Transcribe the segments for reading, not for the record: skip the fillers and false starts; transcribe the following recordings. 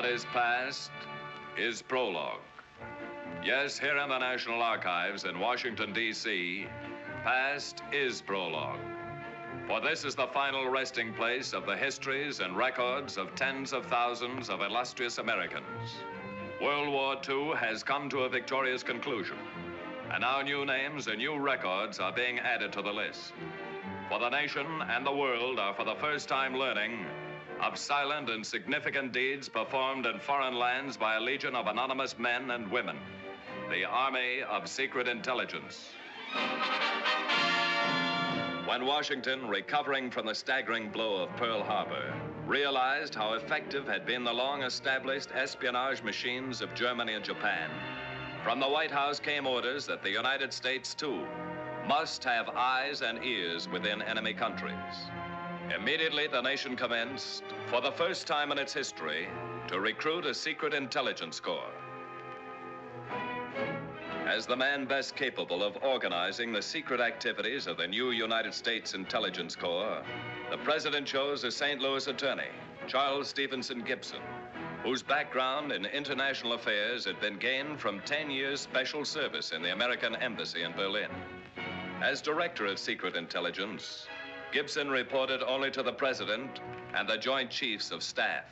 What is past is prologue. Yes, here in the National Archives in Washington, D.C., past is prologue. For this is the final resting place of the histories and records of tens of thousands of illustrious Americans. World War II has come to a victorious conclusion, and now new names and new records are being added to the list. For the nation and the world are for the first time learning of silent and significant deeds performed in foreign lands by a legion of anonymous men and women, the Army of Secret Intelligence. When Washington, recovering from the staggering blow of Pearl Harbor, realized how effective had been the long-established espionage machines of Germany and Japan, from the White House came orders that the United States, too, must have eyes and ears within enemy countries. Immediately, the nation commenced, for the first time in its history, to recruit a secret intelligence corps. As the man best capable of organizing the secret activities of the new United States Intelligence Corps, the president chose a St. Louis attorney, Charles Stephenson Gibson, whose background in international affairs had been gained from 10 years special service in the American Embassy in Berlin. As director of secret intelligence, Gibson reported only to the president and the Joint Chiefs of Staff.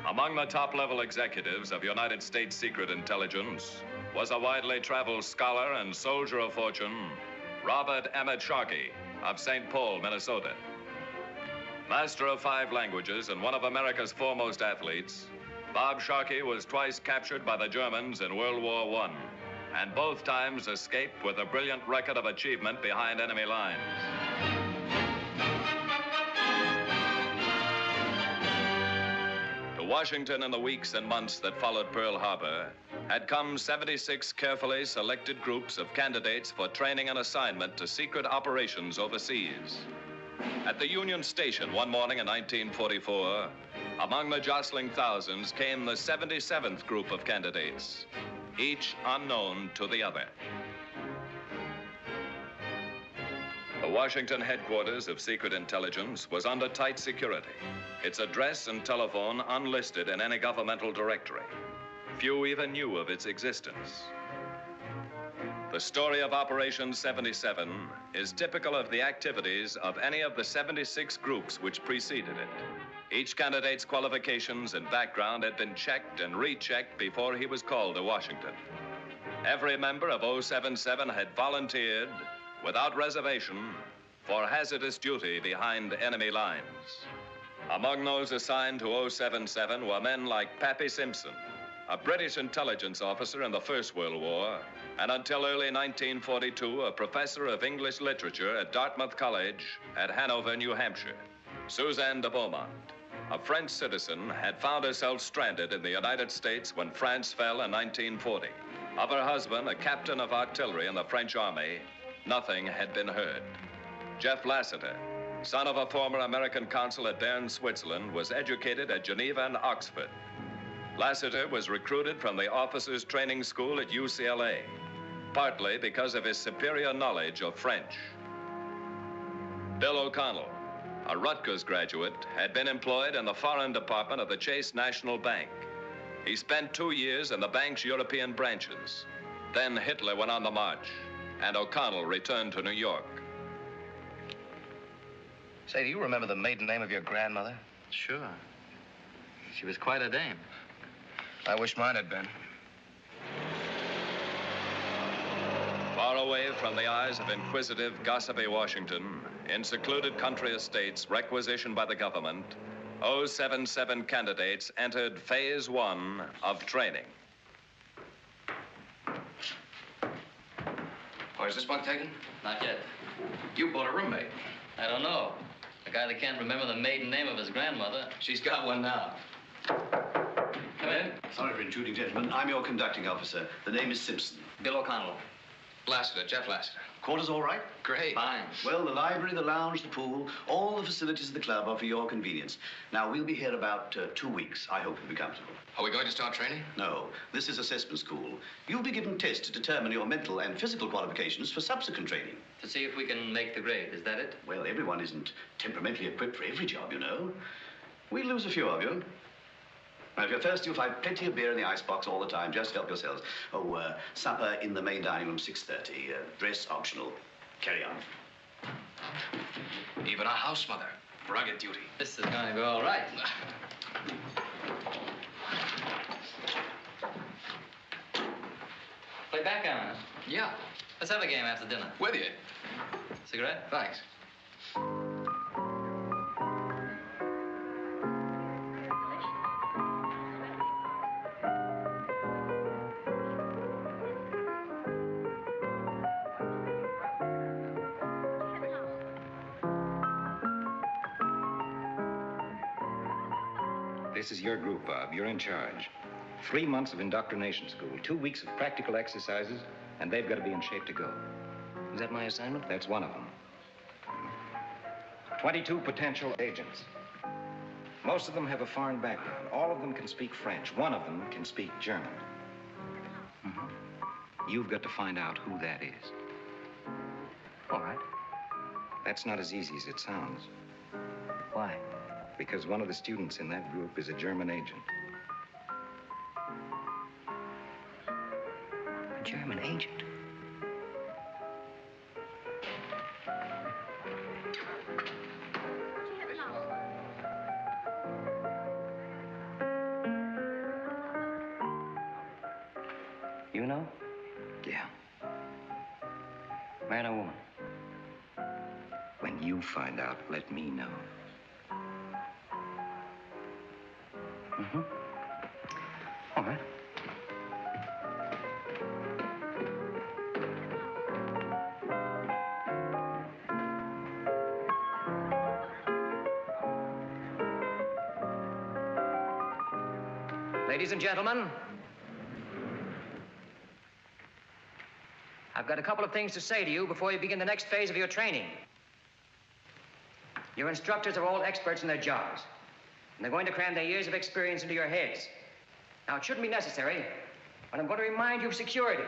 Among the top-level executives of United States Secret Intelligence was a widely traveled scholar and soldier of fortune, Robert Emmett Sharkey of St. Paul, Minnesota. Master of 5 languages and one of America's foremost athletes, Bob Sharkey was twice captured by the Germans in World War I, and both times escaped with a brilliant record of achievement behind enemy lines. To Washington in the weeks and months that followed Pearl Harbor had come 76 carefully selected groups of candidates for training and assignment to secret operations overseas. At the Union Station one morning in 1944, among the jostling thousands came the 77th group of candidates, each unknown to the other. The Washington headquarters of Secret Intelligence was under tight security, its address and telephone unlisted in any governmental directory. Few even knew of its existence. The story of Operation 77 is typical of the activities of any of the 76 groups which preceded it. Each candidate's qualifications and background had been checked and rechecked before he was called to Washington. Every member of 077 had volunteered, without reservation, for hazardous duty behind enemy lines. Among those assigned to 077 were men like Pappy Simpson, a British intelligence officer in the First World War, and until early 1942, a professor of English literature at Dartmouth College at Hanover, New Hampshire. Suzanne de Beaumont, a French citizen, had found herself stranded in the United States when France fell in 1940. Of her husband, a captain of artillery in the French army, nothing had been heard. Jeff Lassiter, son of a former American consul at Bern, Switzerland, was educated at Geneva and Oxford. Lassiter was recruited from the officers' training school at UCLA, partly because of his superior knowledge of French. Bill O'Connell, a Rutgers graduate, had been employed in the foreign department of the Chase National Bank. He spent 2 years in the bank's European branches. Then Hitler went on the march, and O'Connell returned to New York. Say, do you remember the maiden name of your grandmother? Sure. She was quite a dame. I wish mine had been. Far away from the eyes of inquisitive, gossipy Washington, in secluded country estates requisitioned by the government, 077 candidates entered Phase 1 of training. Oh, is this bunk taken? Not yet. You bought a roommate. I don't know. A guy that can't remember the maiden name of his grandmother. She's got one now. Come in. Sorry for intruding, gentlemen. I'm your conducting officer. The name is Simpson. Bill O'Connell. Lassiter, Jeff Lassiter. Quarters all right? Great. Fine. Well, the library, the lounge, the pool, all the facilities of the club are for your convenience. Now, we'll be here about 2 weeks. I hope you'll be comfortable. Are we going to start training? No, this is assessment school. You'll be given tests to determine your mental and physical qualifications for subsequent training. To see if we can make the grade, is that it? Well, everyone isn't temperamentally equipped for every job, you know. We'll lose a few of you. Now, if you're thirsty, you'll find plenty of beer in the icebox all the time. Just help yourselves. Oh, supper in the main dining room, 6:30. Dress optional. Carry on. Even a house mother. Rugged duty. This is going to go all right. Play backgammon, huh? Yeah. Let's have a game after dinner. With you. Cigarette? Thanks. This is your group, Bob. You're in charge. 3 months of indoctrination school, 2 weeks of practical exercises, and they've got to be in shape to go. Is that my assignment? That's one of them. 22 potential agents. Most of them have a foreign background. All of them can speak French. One of them can speak German. You've got to find out who that is. All right. That's not as easy as it sounds. Why? Because one of the students in that group is a German agent. A German agent? You know? Yeah. Man or woman? When you find out, let me know. All right. Ladies and gentlemen, I've got a couple of things to say to you before you begin the next phase of your training. Your instructors are all experts in their jobs, and they're going to cram their years of experience into your heads. Now, it shouldn't be necessary, but I'm going to remind you of security.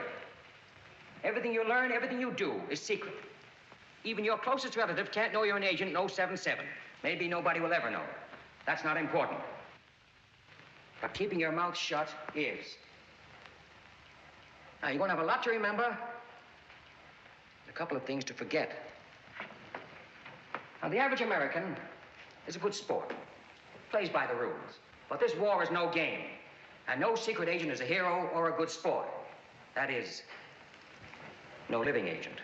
Everything you learn, everything you do is secret. Even your closest relative can't know you're an agent in 077. Maybe nobody will ever know. That's not important. But keeping your mouth shut is. Now, you're going to have a lot to remember, a couple of things to forget. Now, the average American is a good sport, plays by the rules. But this war is no game, and no secret agent is a hero or a good sport. That is, no living agent.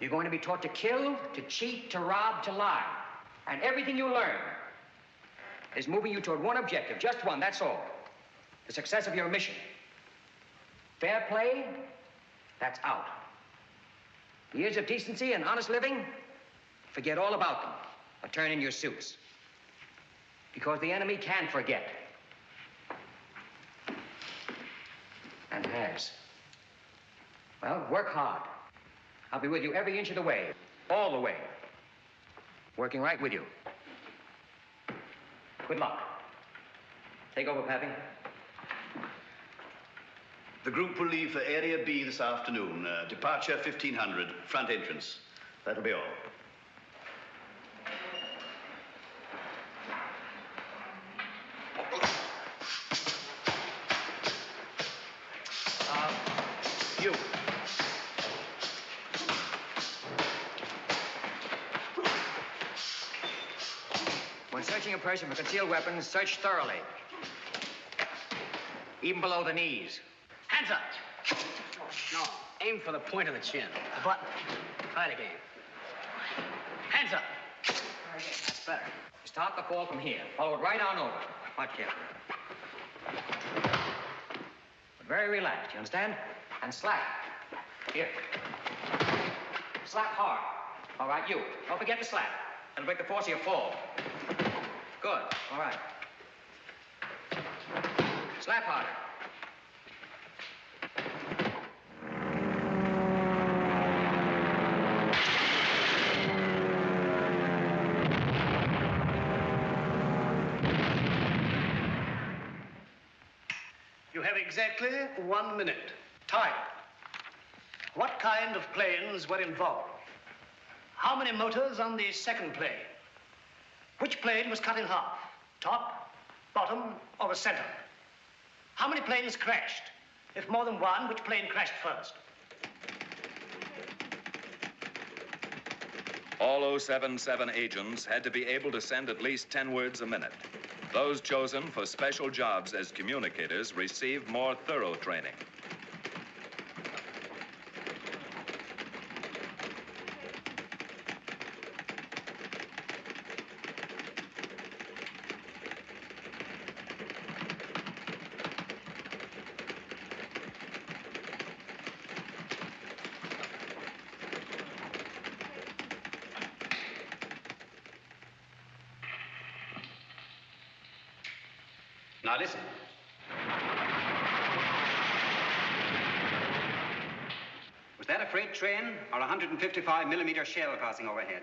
You're going to be taught to kill, to cheat, to rob, to lie. And everything you learn is moving you toward one objective, just one, that's all. The success of your mission. Fair play, that's out. Years of decency and honest living, forget all about them, or turn in your suits. Because the enemy can forget. And has. Well, work hard. I'll be with you every inch of the way, all the way. Working right with you. Good luck. Take over, Pappy. The group will leave for Area B this afternoon. Departure 1500, front entrance. That'll be all. You. When searching a person for concealed weapons, search thoroughly. Even below the knees. Hands up. No, aim for the point of the chin. The button. Try it again. Hands up. That's better. Start the fall from here. Follow it right on over. Watch carefully. But very relaxed, you understand? And slap. Here. Slap hard. All right, you. Don't forget to slap. That'll break the force of your fall. Good. All right. Slap harder. You have exactly 1 minute. Time. What kind of planes were involved? How many motors on the second plane? Which plane was cut in half? Top, bottom, or the center? How many planes crashed? If more than one, which plane crashed first? All 077 agents had to be able to send at least 10 words a minute. Those chosen for special jobs as communicators received more thorough training. Now listen. Was that a freight train or a 155mm shell passing overhead?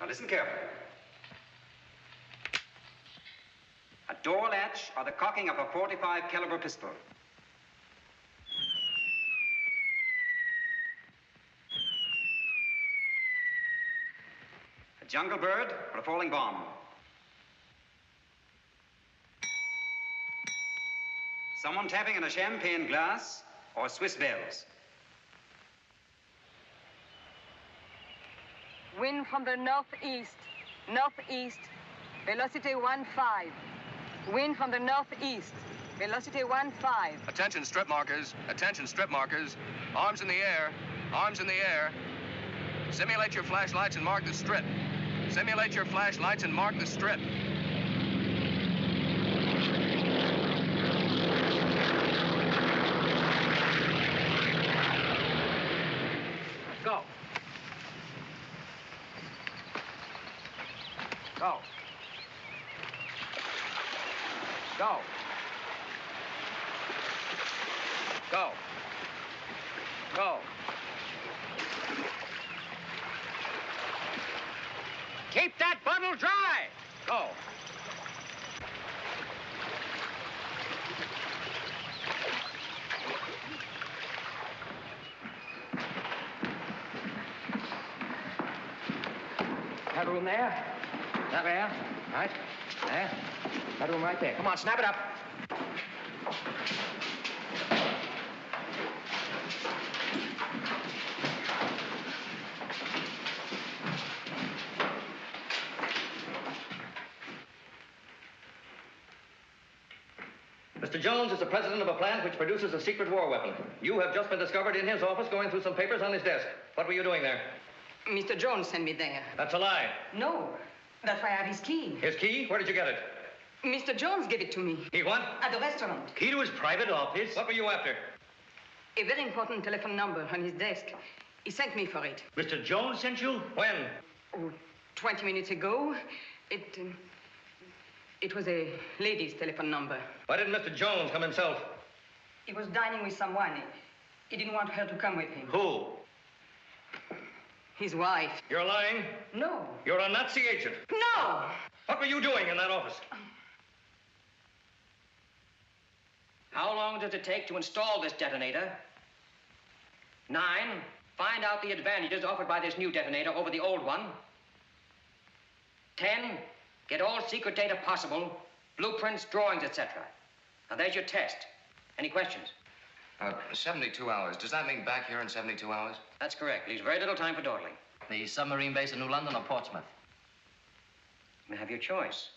Now listen carefully. A door latch or the cocking of a .45 caliber pistol. A jungle bird or a falling bomb. Someone tapping on a champagne glass or Swiss bells. Wind from the northeast. Northeast. Velocity 15. Wind from the northeast. Velocity 15. Attention, strip markers. Attention, strip markers. Arms in the air. Arms in the air. Simulate your flashlights and mark the strip. Simulate your flashlights and mark the strip. Go. Go. Go. Go. Go. Keep that bundle dry. Go. That room there? That there? Right? There? That room right there. Come on, snap it up. Mr. Jones is the president of a plant which produces a secret war weapon. You have just been discovered in his office going through some papers on his desk. What were you doing there? Mr. Jones sent me there. That's a lie. No, that's why I have his key. His key? Where did you get it? Mr. Jones gave it to me. He what? At the restaurant. Key to his private office? What were you after? A very important telephone number on his desk. He sent me for it. Mr. Jones sent you? When? Oh, 20 minutes ago. It was a lady's telephone number. Why didn't Mr. Jones come himself? He was dining with someone. He didn't want her to come with him. Who? His wife. You're lying? No. You're a Nazi agent. No! What were you doing in that office? How long does it take to install this detonator? 9, find out the advantages offered by this new detonator over the old one. 10, get all secret data possible, blueprints, drawings, etc. Now, there's your test. Any questions? 72 hours. Does that mean back here in 72 hours? That's correct. Leaves very little time for dawdling. The submarine base in New London or Portsmouth? You have your choice.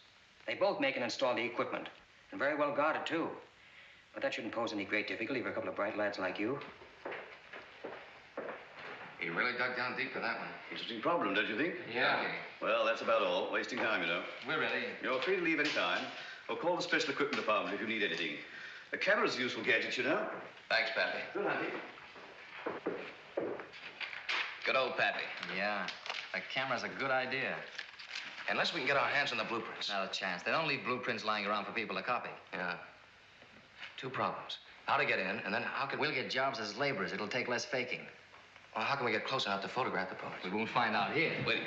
They both make and install the equipment, and very well guarded, too. But that shouldn't pose any great difficulty for a couple of bright lads like you. He really dug down deep for that one. Interesting problem, don't you think? Yeah. Well, that's about all. Wasting time, you know. We're ready. You're free to leave any time, or call the special equipment department if you need anything. The camera's a useful gadget, you know. Thanks, Pappy. Good, Auntie. Good old Pappy. Yeah. A camera's a good idea. Unless we can get our hands on the blueprints. Not a chance. They don't leave blueprints lying around for people to copy. Yeah. 2 problems. How to get in, and then how can... We'll get jobs as laborers. It'll take less faking. Well, how can we get close enough to photograph the parts? We won't find out here. Wait.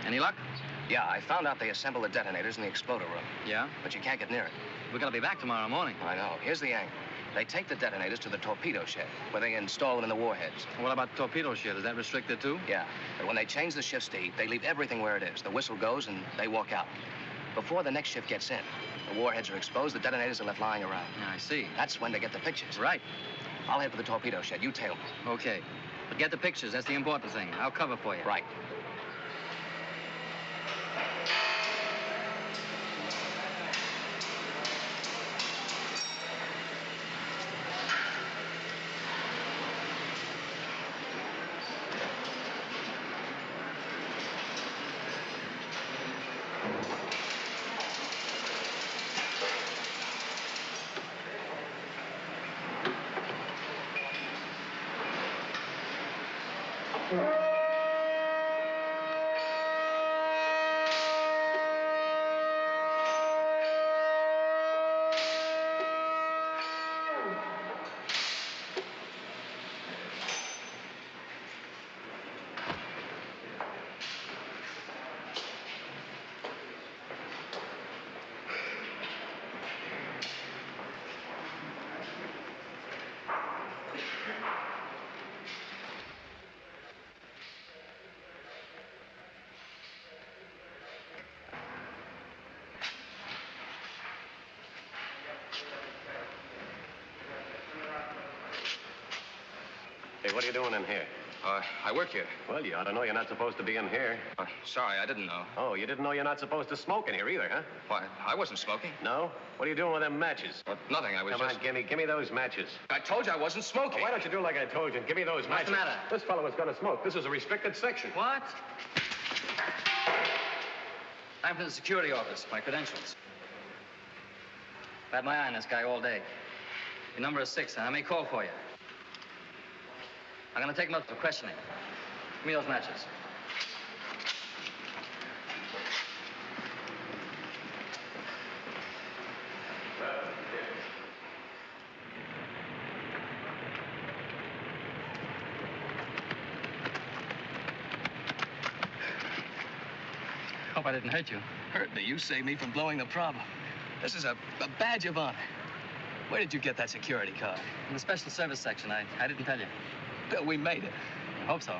Any luck? Yeah, I found out they assemble the detonators in the exploder room. Yeah? But you can't get near it. We're gonna be back tomorrow morning. I know. Here's the angle. They take the detonators to the torpedo shed, where they install them in the warheads. What about the torpedo shed? Is that restricted too? Yeah, but when they change the shifts to heat, they leave everything where it is. The whistle goes and they walk out. Before the next shift gets in, the warheads are exposed, the detonators are left lying around. Yeah, I see. That's when they get the pictures. Right. I'll head for the torpedo shed. You tail me. Okay. But get the pictures. That's the important thing. I'll cover for you. Right. Hey, what are you doing in here? I work here. Well, you ought to know you're not supposed to be in here. Sorry, I didn't know. Oh, you didn't know you're not supposed to smoke in here either, huh? Why, I wasn't smoking. No? What are you doing with them matches? Nothing, I was Come on, give me those matches. I told you I wasn't smoking. Why don't you do like I told you and give me those matches? What's the matter? This fellow is going to smoke. This is a restricted section. What? I'm from the security office. My credentials. I've had my eye on this guy all day. Your number is 6, and I may call for you. I'm gonna take him up for questioning. Give me those matches. Hope I didn't hurt you. Hurt me? You saved me from blowing the problem. This is a badge of honor. Where did you get that security card? In the special service section. I didn't tell you. Bill, we made it. I hope so.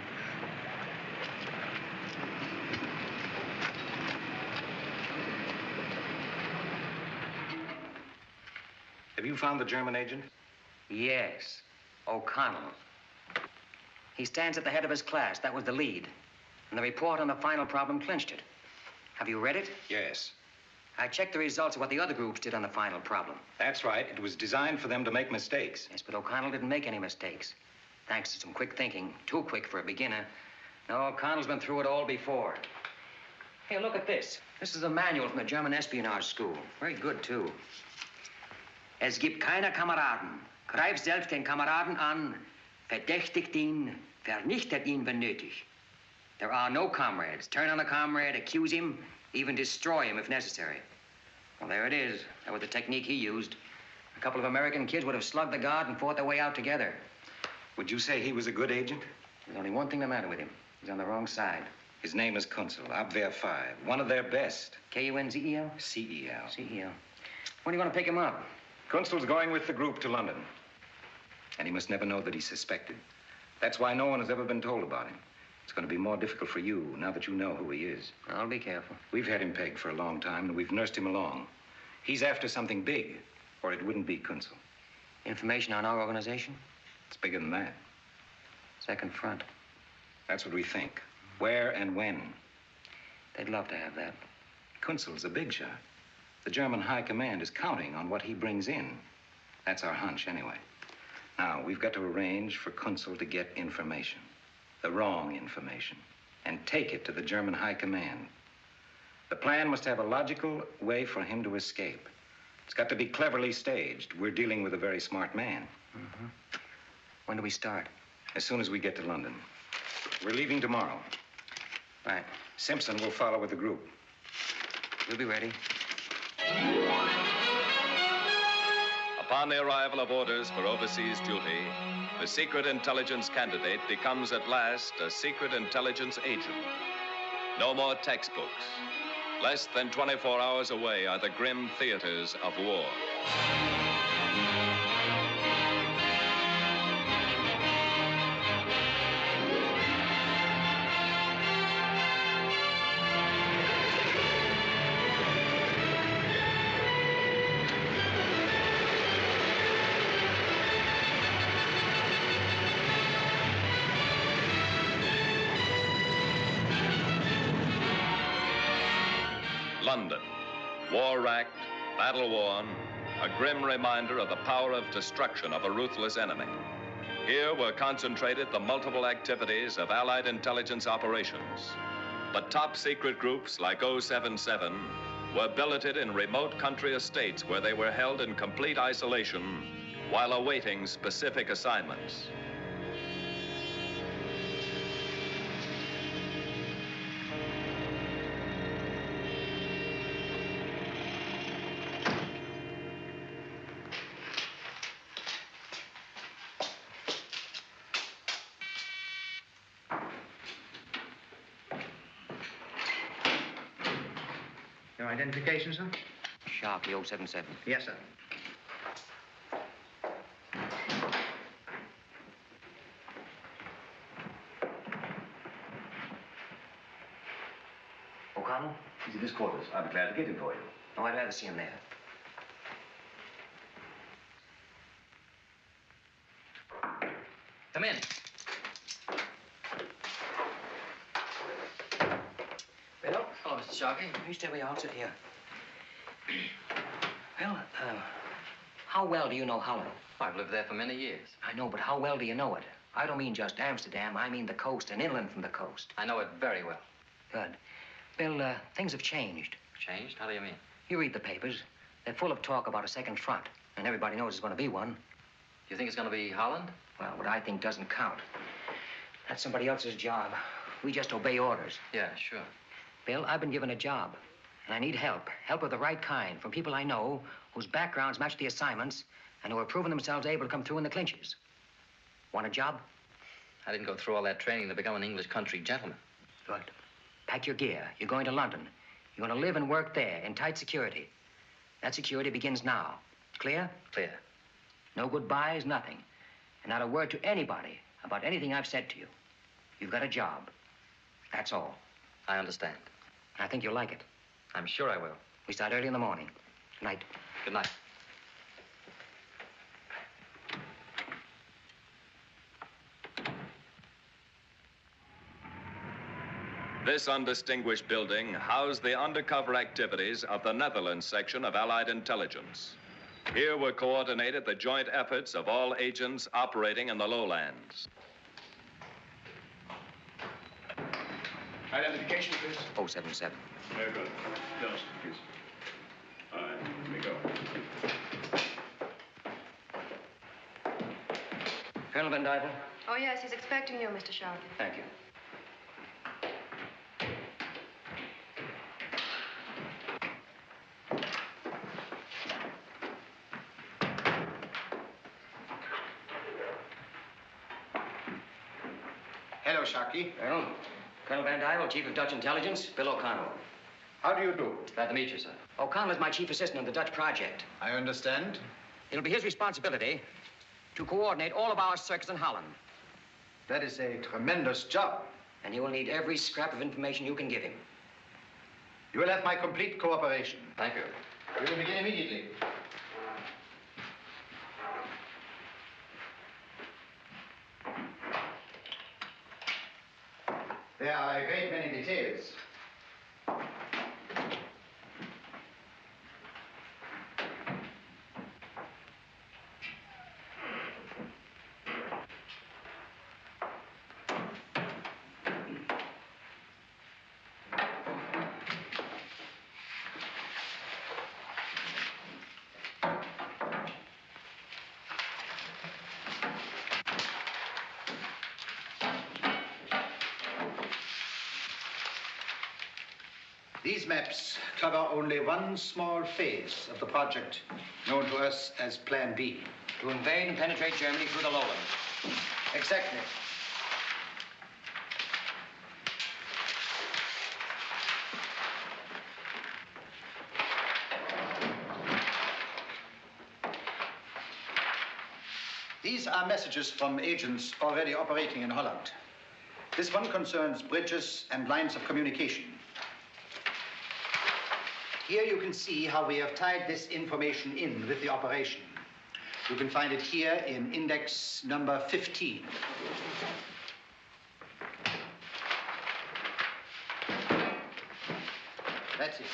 Have you found the German agent? Yes. O'Connell. He stands at the head of his class. That was the lead. And the report on the final problem clinched it. Have you read it? Yes. I checked the results of what the other groups did on the final problem. That's right. It was designed for them to make mistakes. Yes, but O'Connell didn't make any mistakes. Thanks to some quick thinking. Too quick for a beginner. No, O'Connell's been through it all before. Here, look at this. This is a manual from the German espionage school. Very good, too. Es gibt keine Kameraden. Greif selbst den Kameraden an. Verdächtigt ihn. Vernichtet ihn, wenn nötig. There are no comrades. Turn on a comrade, accuse him, even destroy him if necessary. Well, there it is. That was the technique he used. A couple of American kids would have slugged the guard and fought their way out together. Would you say he was a good agent? There's only one thing the matter with him. He's on the wrong side. His name is Kunzel, Abwehr 5. One of their best. K-U-N-Z-E-L? C-E-L. C-E-L. When are you going to pick him up? Kunzel's going with the group to London. And he must never know that he's suspected. That's why no one has ever been told about him. It's going to be more difficult for you now that you know who he is. I'll be careful. We've had him pegged for a long time, and we've nursed him along. He's after something big, or it wouldn't be Kunzel. Information on our organization? It's bigger than that. Second front. That's what we think. Where and when? They'd love to have that. Kunzel's a big shot. The German High Command is counting on what he brings in. That's our hunch, anyway. Now, we've got to arrange for Kunzel to get information. The wrong information. And take it to the German High Command. The plan must have a logical way for him to escape. It's got to be cleverly staged. We're dealing with a very smart man. Mm-hmm. When do we start? As soon as we get to London. We're leaving tomorrow. Right. Simpson will follow with the group. We'll be ready. Upon the arrival of orders for overseas duty, the secret intelligence candidate becomes at last a secret intelligence agent. No more textbooks. Less than 24 hours away are the grim theaters of war. London, war-racked, battle-worn, a grim reminder of the power of destruction of a ruthless enemy. Here were concentrated the multiple activities of Allied intelligence operations. But top-secret groups like 077 were billeted in remote country estates where they were held in complete isolation while awaiting specific assignments. Your identification, sir? Sharkey, 077. Yes, sir. O'Connell? He's at his quarters. I'll be glad to get him for you. Oh, I'd rather see him there. Come in. Bill? Hello, Mr. Sharkey. You stay where you are. I'll sit here. Well, how well do you know Holland? I've lived there for many years. I know, but how well do you know it? I don't mean just Amsterdam. I mean the coast and inland from the coast. I know it very well. Good. Bill, things have changed. Changed? How do you mean? You read the papers. They're full of talk about a second front, and everybody knows there's going to be one. You think it's going to be Holland? Well, what I think doesn't count. That's somebody else's job. We just obey orders. Yeah, sure. Bill, I've been given a job, and I need help. Help of the right kind from people I know whose backgrounds match the assignments and who have proven themselves able to come through in the clinches. Want a job? I didn't go through all that training to become an English country gentleman. Good. Pack your gear. You're going to London. You're going to live and work there in tight security. That security begins now. Clear? Clear. No goodbyes, nothing. And not a word to anybody about anything I've said to you. You've got a job. That's all. I understand. I think you'll like it. I'm sure I will. We start early in the morning. Good night. Good night. This undistinguished building housed the undercover activities of the Netherlands section of Allied intelligence. Here were coordinated the joint efforts of all agents operating in the lowlands. Identification, please. 077. Very good. Close, please. All right, here we go. Colonel Van Dyvel? Oh, yes, he's expecting you, Mr. Sharkey. Thank you. Hello, Sharkey. Well, Colonel Van Dyvel, Chief of Dutch Intelligence, Bill O'Connell. How do you do? Glad to meet you, sir. O'Connell is my chief assistant on the Dutch project. I understand. It'll be his responsibility to coordinate all of our circuits in Holland. That is a tremendous job. And he will need every scrap of information you can give him. You will have my complete cooperation. Thank you. We will begin immediately. There are a great many details. These maps cover only one small phase of the project, known to us as Plan B. To invade and penetrate Germany through the lowlands. Exactly. These are messages from agents already operating in Holland. This one concerns bridges and lines of communication. Here you can see how we have tied this information in with the operation. You can find it here in index number 15. That's it.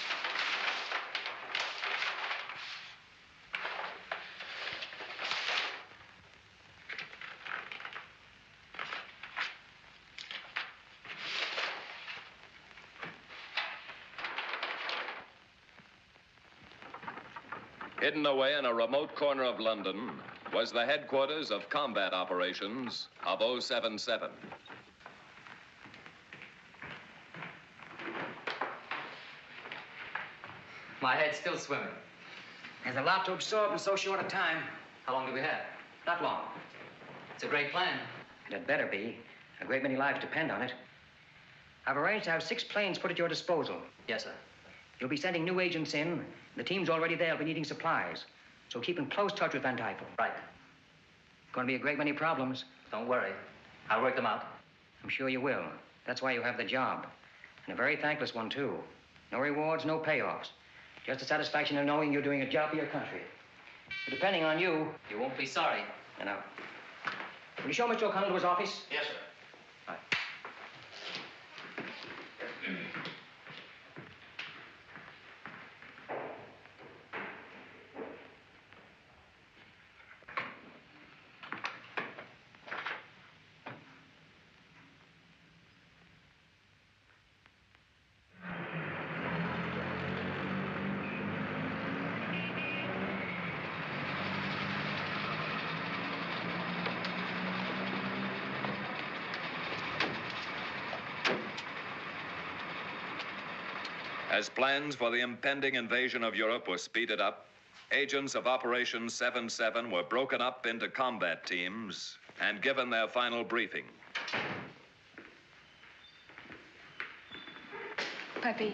Hidden away in a remote corner of London was the headquarters of combat operations of 077. My head's still swimming. There's a lot to absorb in so short a time. How long do we have? Not long. It's a great plan. It had better be. A great many lives depend on it. I've arranged to have 6 planes put at your disposal. Yes, sir. You'll be sending new agents in. The team's already there. Will be needing supplies. So keep in close touch with Van Dyke. Right. Going to be a great many problems. Don't worry. I'll work them out. I'm sure you will. That's why you have the job. And a very thankless one, too. No rewards, no payoffs. Just the satisfaction of knowing you're doing a job for your country. But depending on you, you won't be sorry. You know. Will you show Mr. O'Connell to his office? Yes, sir. All right. As plans for the impending invasion of Europe were speeded up, agents of Operation 77 were broken up into combat teams and given their final briefing. Papi,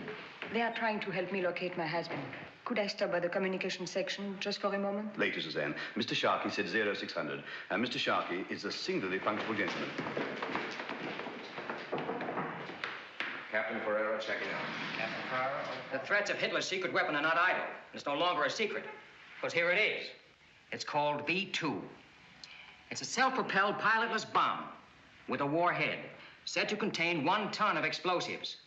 they are trying to help me locate my husband. Could I stop by the communication section just for a moment? Later, Suzanne. Mr. Sharkey said 0600. And Mr. Sharkey is a singularly punctual gentleman. Captain Ferreira checking out. Captain Ferraro? The threats of Hitler's secret weapon are not idle. It's no longer a secret. Because here it is. It's called V2. It's a self-propelled pilotless bomb with a warhead said to contain 1 ton of explosives.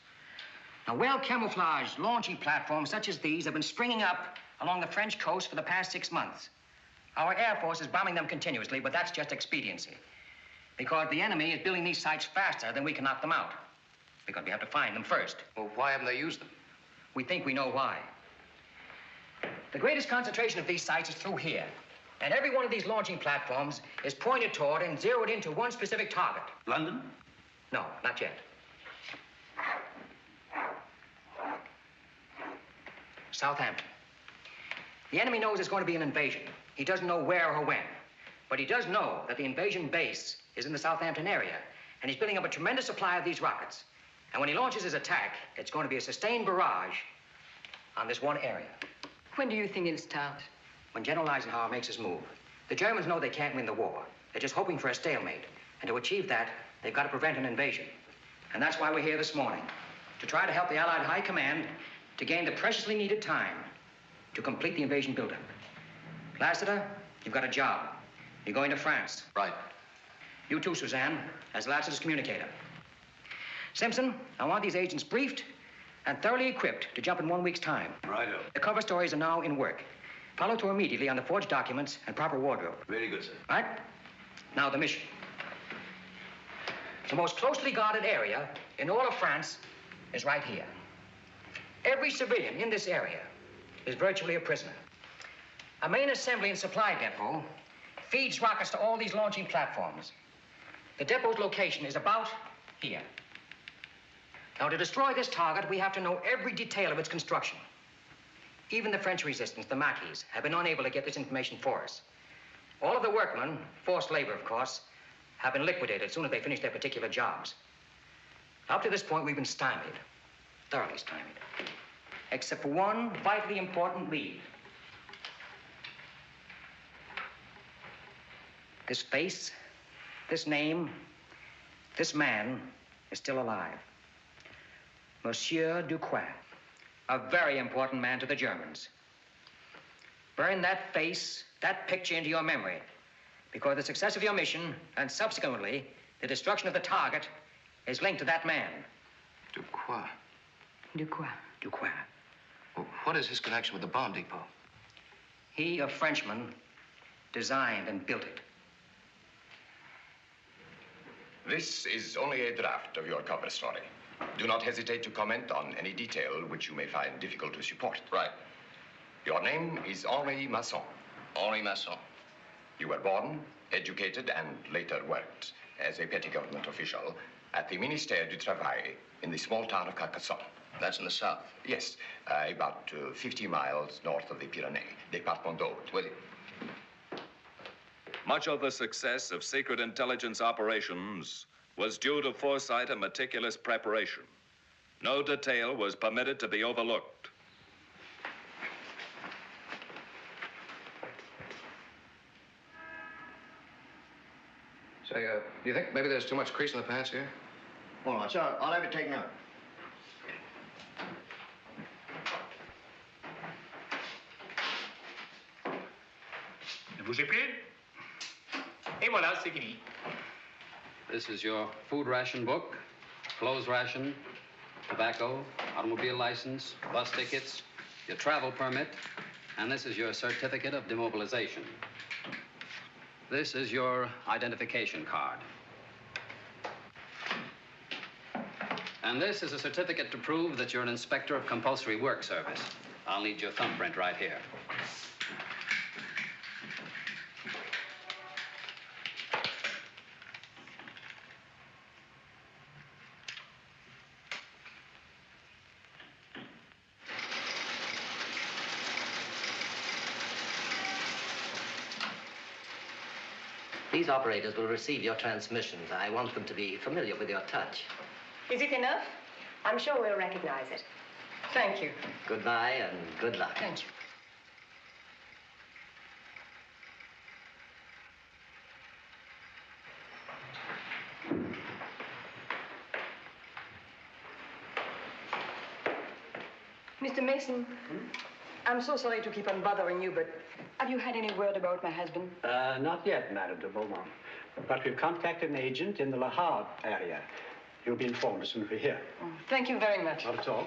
Now, well-camouflaged launching platforms such as these have been springing up along the French coast for the past 6 months. Our Air Force is bombing them continuously, but that's just expediency. Because the enemy is building these sites faster than we can knock them out. Because we have to find them first. Well, why haven't they used them? We think we know why. The greatest concentration of these sites is through here. And every one of these launching platforms is pointed toward and zeroed into one specific target. London? No, not yet. Southampton. The enemy knows there's going to be an invasion. He doesn't know where or when. But he does know that the invasion base is in the Southampton area. And he's building up a tremendous supply of these rockets. And when he launches his attack, it's going to be a sustained barrage on this one area. When do you think it'll start? When General Eisenhower makes his move. The Germans know they can't win the war. They're just hoping for a stalemate. And to achieve that, they've got to prevent an invasion. And that's why we're here this morning. To try to help the Allied High Command to gain the preciously needed time to complete the invasion buildup. Lassiter, you've got a job. You're going to France. Right. You too, Suzanne, as Lassiter's communicator. Simpson, I want these agents briefed and thoroughly equipped to jump in 1 week's time. Righto. The cover stories are now in work. Follow through immediately on the forged documents and proper wardrobe. Very good, sir. Right? Now, the mission. The most closely guarded area in all of France is right here. Every civilian in this area is virtually a prisoner. A main assembly and supply depot feeds rockets to all these launching platforms. The depot's location is about here. Now, to destroy this target, we have to know every detail of its construction. Even the French resistance, the Maquis, have been unable to get this information for us. All of the workmen, forced labor, of course, have been liquidated as soon as they finish their particular jobs. Up to this point, we've been stymied, thoroughly stymied, except for one vitally important lead. This face, this name, this man is still alive. Monsieur Duquois, a very important man to the Germans. Burn that face, that picture into your memory, because the success of your mission, and subsequently the destruction of the target, is linked to that man. Duquois. Duquois. Duquois. Well, what is his connection with the bomb depot? He, a Frenchman, designed and built it. This is only a draft of your cover story. Do not hesitate to comment on any detail which you may find difficult to support. Right. Your name is Henri Masson. Henri Masson. You were born, educated, and later worked as a petty government official at the Ministère du Travail in the small town of Carcassonne. That's in the south? Yes, about 50 miles north of the Pyrenees, Département d'Aude. With you. Much of the success of secret intelligence operations was due to foresight and meticulous preparation. No detail was permitted to be overlooked. Say, do you think maybe there's too much crease in the pants here? All right, sir. I'll have it taken out. Ne bougez plus. Et voilà, c'est fini. This is your food ration book, clothes ration, tobacco, automobile license, bus tickets, your travel permit, and this is your certificate of demobilization. This is your identification card. And this is a certificate to prove that you're an inspector of compulsory work service. I'll need your thumbprint right here. These operators will receive your transmissions. I want them to be familiar with your touch. Is it enough? I'm sure we'll recognize it. Thank you. Goodbye and good luck. Thank you. Mr. Mason, I'm so sorry to keep on bothering you, but have you had any word about my husband? Not yet, Madame de Beaumont. But we've contacted an agent in the Le Havre area. You'll be informed as soon as we're here. Oh, thank you very much. Not at all.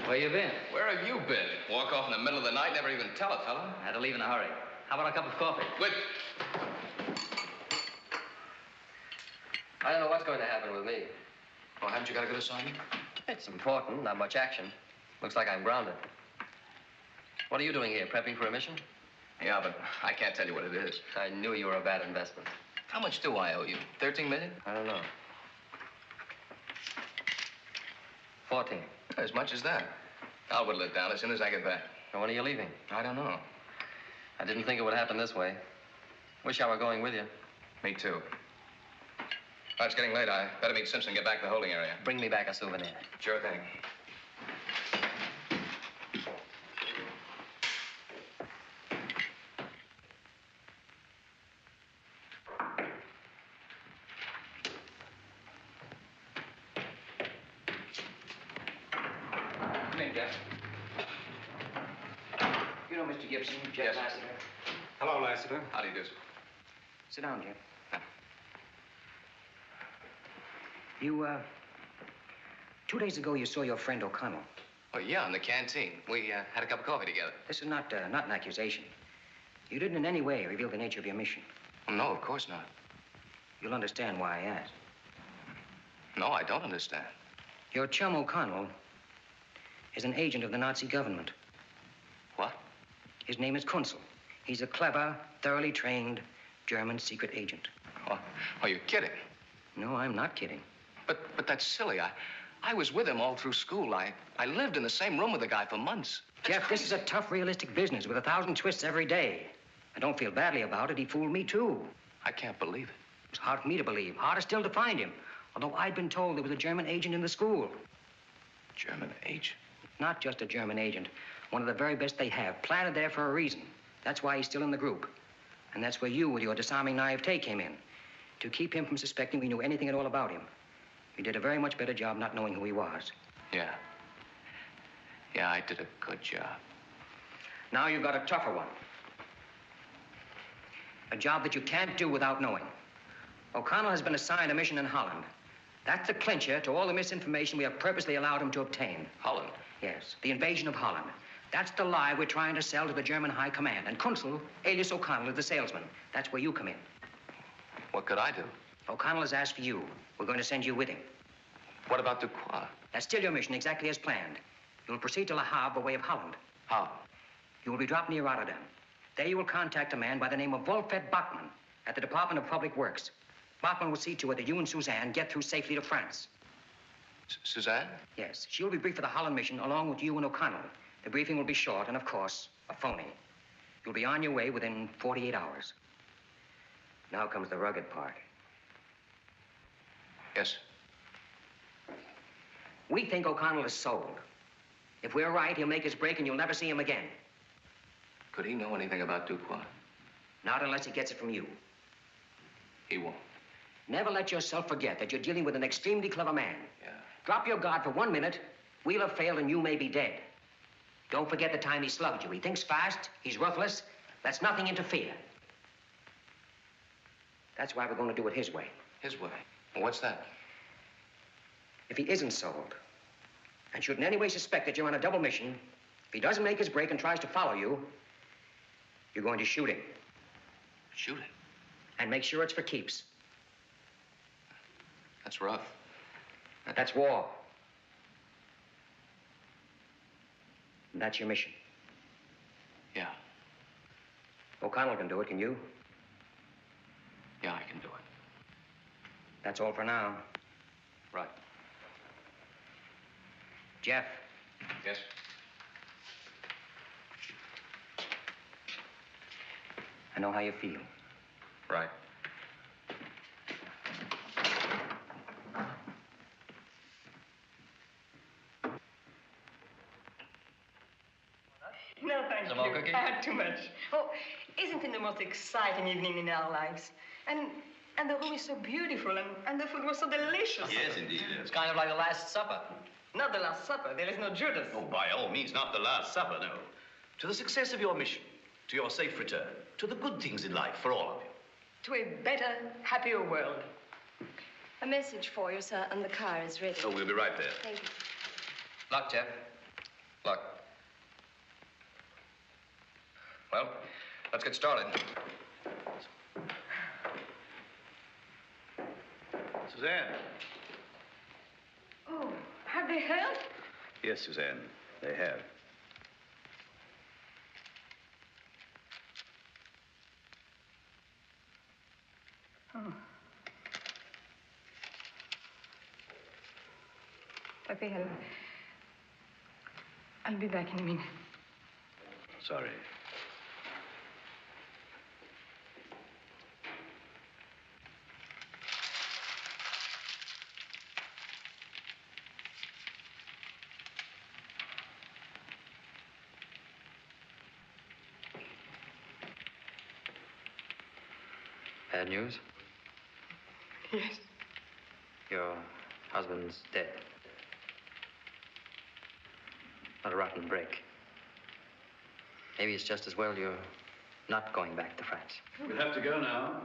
Where you been? Where have you been? Walk off in the middle of the night, never even tell a fella. I had to leave in a hurry. How about a cup of coffee? Wait. I don't know what's going to happen with me. Oh, haven't you got a good assignment? It's important, not much action. Looks like I'm grounded. What are you doing here, prepping for a mission? Yeah, but I can't tell you what it is. I knew you were a bad investment. How much do I owe you? 13 million? I don't know. 14. As much as that. I'll whittle it down as soon as I get back. And when are you leaving? I don't know. I didn't think it would happen this way. Wish I were going with you. Me too. Oh, it's getting late. I better meet Simpson and get back to the holding area. Bring me back a souvenir. Sure thing. Come in, Jeff. You know Mr. Gibson, Jeff Yes. Lassiter. Hello, Lassiter. How do you do, sir? Sit down, Jeff. You, 2 days ago, you saw your friend O'Connell. Oh, yeah, in the canteen. We had a cup of coffee together. This is not an accusation. You didn't in any way reveal the nature of your mission. No, of course not. You'll understand why I asked. No, I don't understand. Your chum O'Connell is an agent of the Nazi government. What? His name is Kunzel. He's a clever, thoroughly trained German secret agent. Oh, are you kidding? No, I'm not kidding. But that's silly. I was with him all through school. I lived in the same room with the guy for months. Jeff, this is a tough, realistic business with 1,000 twists every day. I don't feel badly about it. He fooled me, too. I can't believe it. It's hard for me to believe. Harder still to find him. Although I'd been told there was a German agent in the school. German agent? Not just a German agent. One of the very best they have. Planted there for a reason. That's why he's still in the group. And that's where you, with your disarming naivete, came in. To keep him from suspecting we knew anything at all about him. You did a very much better job not knowing who he was. Yeah. Yeah, I did a good job. Now you've got a tougher one. A job that you can't do without knowing. O'Connell has been assigned a mission in Holland. That's the clincher to all the misinformation we have purposely allowed him to obtain. Holland? Yes, the invasion of Holland. That's the lie we're trying to sell to the German High Command. And Kunzel, alias O'Connell, is the salesman. That's where you come in. What could I do? O'Connell has asked for you. We're going to send you with him. What about Duquois? That's still your mission, exactly as planned. You'll proceed to Le Havre by way of Holland. How? You will be dropped near Rotterdam. There you will contact a man by the name of Wolfert Bachmann at the Department of Public Works. Bachmann will see to it that you and Suzanne get through safely to France. Suzanne? Yes. She'll be briefed for the Holland mission along with you and O'Connell. The briefing will be short and, of course, a phony. You'll be on your way within 48 hours. Now comes the rugged part. Yes. We think O'Connell is sold. If we're right, he'll make his break and you'll never see him again. Could he know anything about Duquois? Not unless he gets it from you. He won't. Never let yourself forget that you're dealing with an extremely clever man. Yeah. Drop your guard for 1 minute, we'll have failed and you may be dead. Don't forget the time he slugged you. He thinks fast, he's ruthless, lets nothing interfere. That's why we're going to do it his way. His way? Well, what's that? If he isn't sold, and should in any way suspect that you're on a double mission, if he doesn't make his break and tries to follow you, you're going to shoot him. Shoot him? And make sure it's for keeps. That's rough. That's war. And that's your mission. Yeah. O'Connell can do it, can you? Yeah, I can do it. That's all for now. Right. Jeff. Yes? I know how you feel. Right. No, thank Some more you. cookie? I had too much. Oh, isn't it the most exciting evening in our lives? And the room is so beautiful, and the food was so delicious. Yes, indeed. It's kind of like the Last Supper. Not the Last Supper. There is no Judas. Oh, by all means, not the Last Supper, no. To the success of your mission, to your safe return, to the good things in life for all of you. To a better, happier world. A message for you, sir, and the car is ready. Oh, we'll be right there. Thank you. Luck, Jeff. Luck. Well, let's get started. Suzanne. Oh, have they heard? Yes, Suzanne, they have. Oh. Papi, I'll be back in a minute. Sorry. Bad news? Yes. Your husband's dead. Not a rotten break. Maybe it's just as well you're not going back to France. We'll have to go now.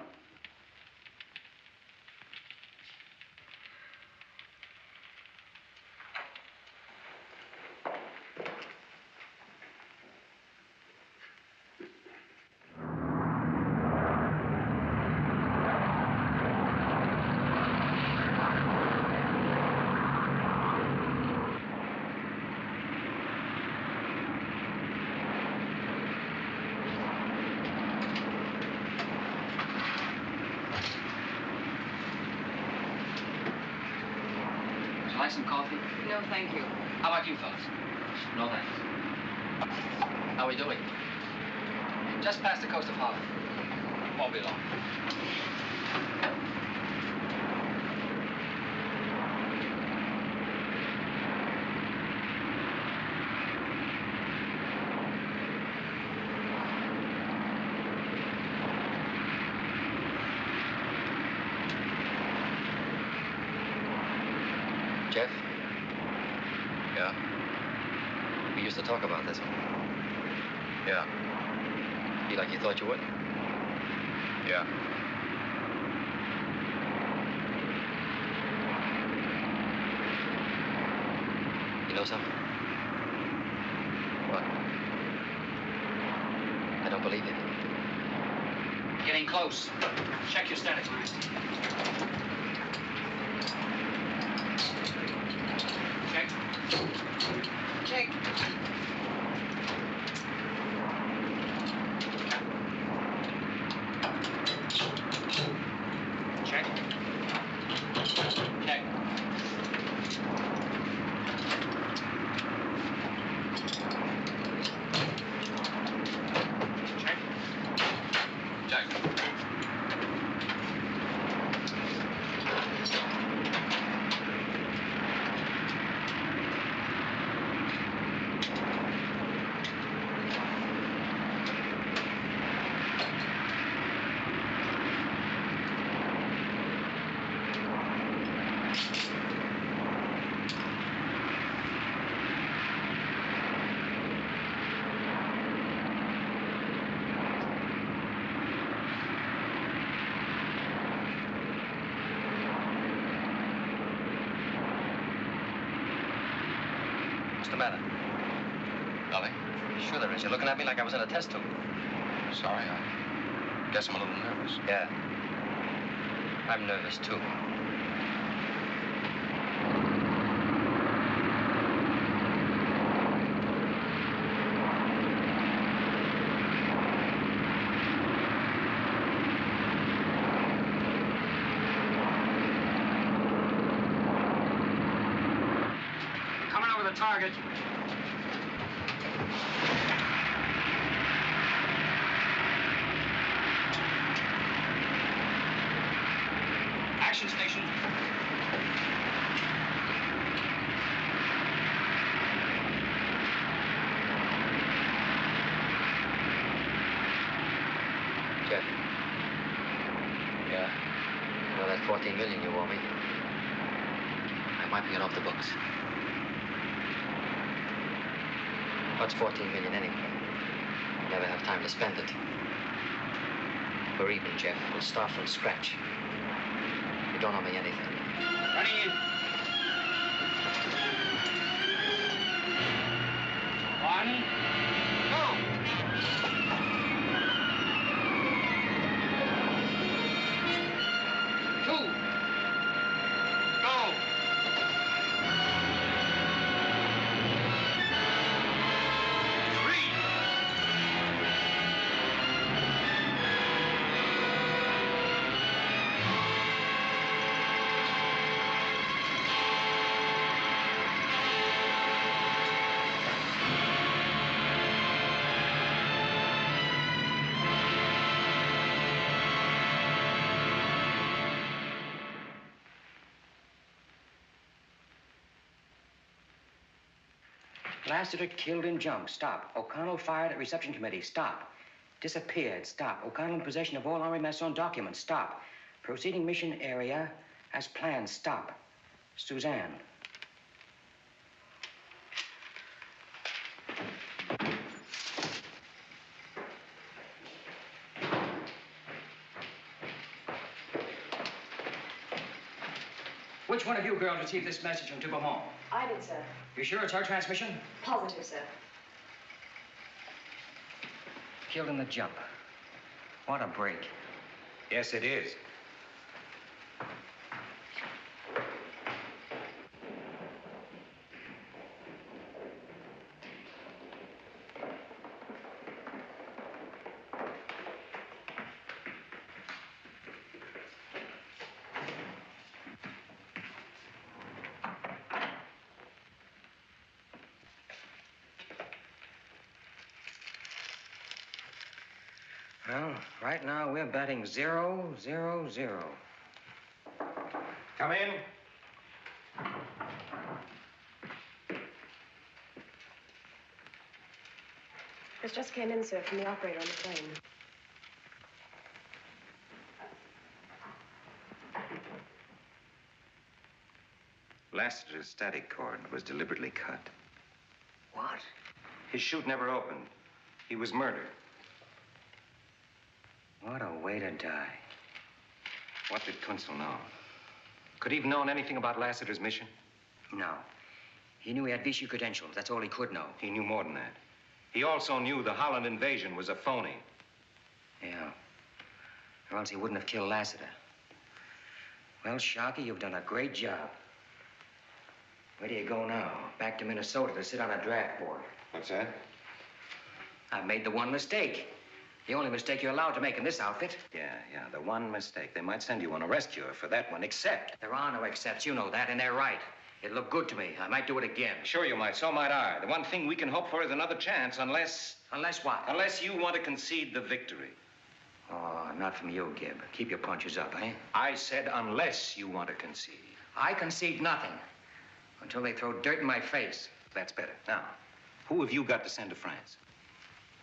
Like some coffee? No, thank you. How about you, fellas? No thanks. How are we doing? Just past the coast of Holland. Won't be long. We used to talk about this. Yeah. Be like you thought you would. Yeah. You know something? What? I don't believe you. Getting close. Check your static line. Check. Check. Check. Check. What's the matter? Nothing. Sure there is. You're looking at me like I was in a test tube. Sorry, I guess I'm a little nervous. Yeah. I'm nervous, too. Coming over the target. Action station. Jeff. Yeah? You know that 14 million you owe me? I'm wiping it off the books. What's 14 million anyway? Never have time to spend it. We're even, Jeff. We'll start from scratch. You don't owe me anything. Running in. One. Go. Two. Go. Three. Blasted it, killed in jump. Stop. O'Connell fired at reception committee. Stop. Disappeared. Stop. O'Connell in possession of all Henri Masson documents. Stop. Proceeding mission area as planned. Stop. Suzanne. Which one of you girls received this message from Beaumont? I did, sir. You sure it's her transmission? Positive, sir. Killed in the jump. What a break. Yes, it is. Well, right now we're batting 0-0-0. Come in. This just came in, sir, from the operator on the plane. Lassiter's static cord was deliberately cut. What? His chute never opened. He was murdered. What a way to die. What did Kunzel know? Could he have known anything about Lassiter's mission? No. He knew he had Vichy credentials. That's all he could know. He knew more than that. He also knew the Holland invasion was a phony. Yeah. Or else he wouldn't have killed Lassiter. Well, Sharkey, you've done a great job. Where do you go now? Back to Minnesota to sit on a draft board. What's that? I've made the one mistake. The only mistake you're allowed to make in this outfit. Yeah, the one mistake. They might send you on a rescue for that one, except... There are no excepts, you know that, and they're right. It looked good to me. I might do it again. Sure you might, so might I. The one thing we can hope for is another chance, unless... Unless what? Unless you want to concede the victory. Oh, not from you, Gib. Keep your punches up, eh? I said unless you want to concede. I concede nothing. Until they throw dirt in my face. That's better. Now, who have you got to send to France?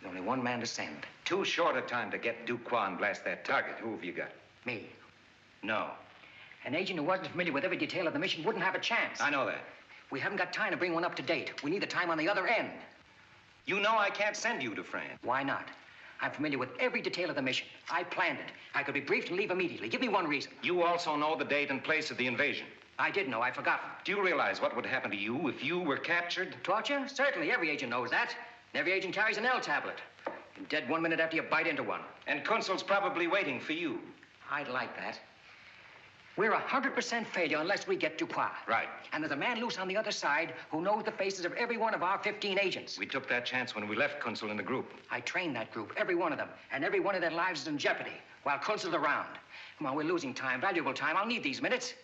There's only one man to send. Too short a time to get Duquois and blast that target. Who have you got? Me. No. An agent who wasn't familiar with every detail of the mission wouldn't have a chance. I know that. We haven't got time to bring one up to date. We need the time on the other end. You know I can't send you to France. Why not? I'm familiar with every detail of the mission. I planned it. I could be briefed and leave immediately. Give me one reason. You also know the date and place of the invasion. I did know. I've forgotten. Do you realize what would happen to you if you were captured? Torture? Certainly. Every agent knows that. And every agent carries an L tablet. You're dead 1 minute after you bite into one. And Kunzel's probably waiting for you. I'd like that. We're 100% failure unless we get Duquois. Right. And there's a man loose on the other side who knows the faces of every one of our 15 agents. We took that chance when we left Kunzel in the group. I trained that group, every one of them. And every one of their lives is in jeopardy while Kunzel's around. Come on, we're losing time, valuable time. I'll need these minutes.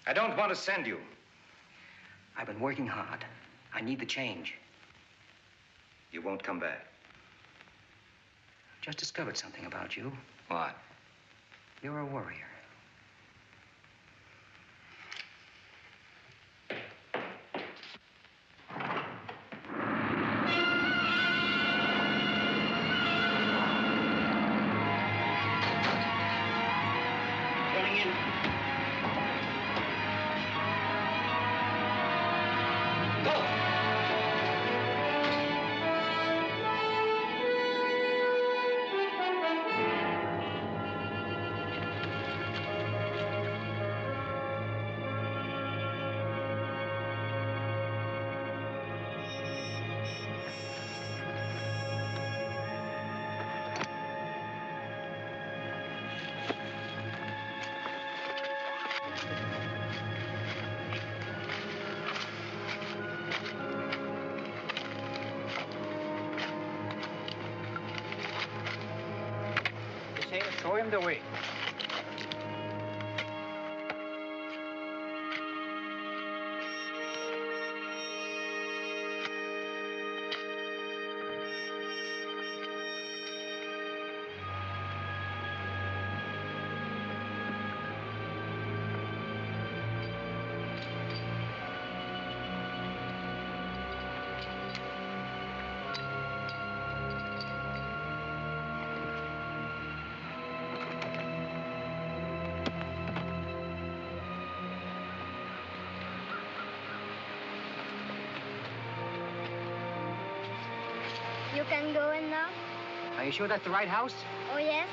I don't want to send you. I've been working hard. I need the change. You won't come back. Just discovered something about you. What? You're a warrior. Show him the way. You can go in now? Are you sure that's the right house? Oh, yes.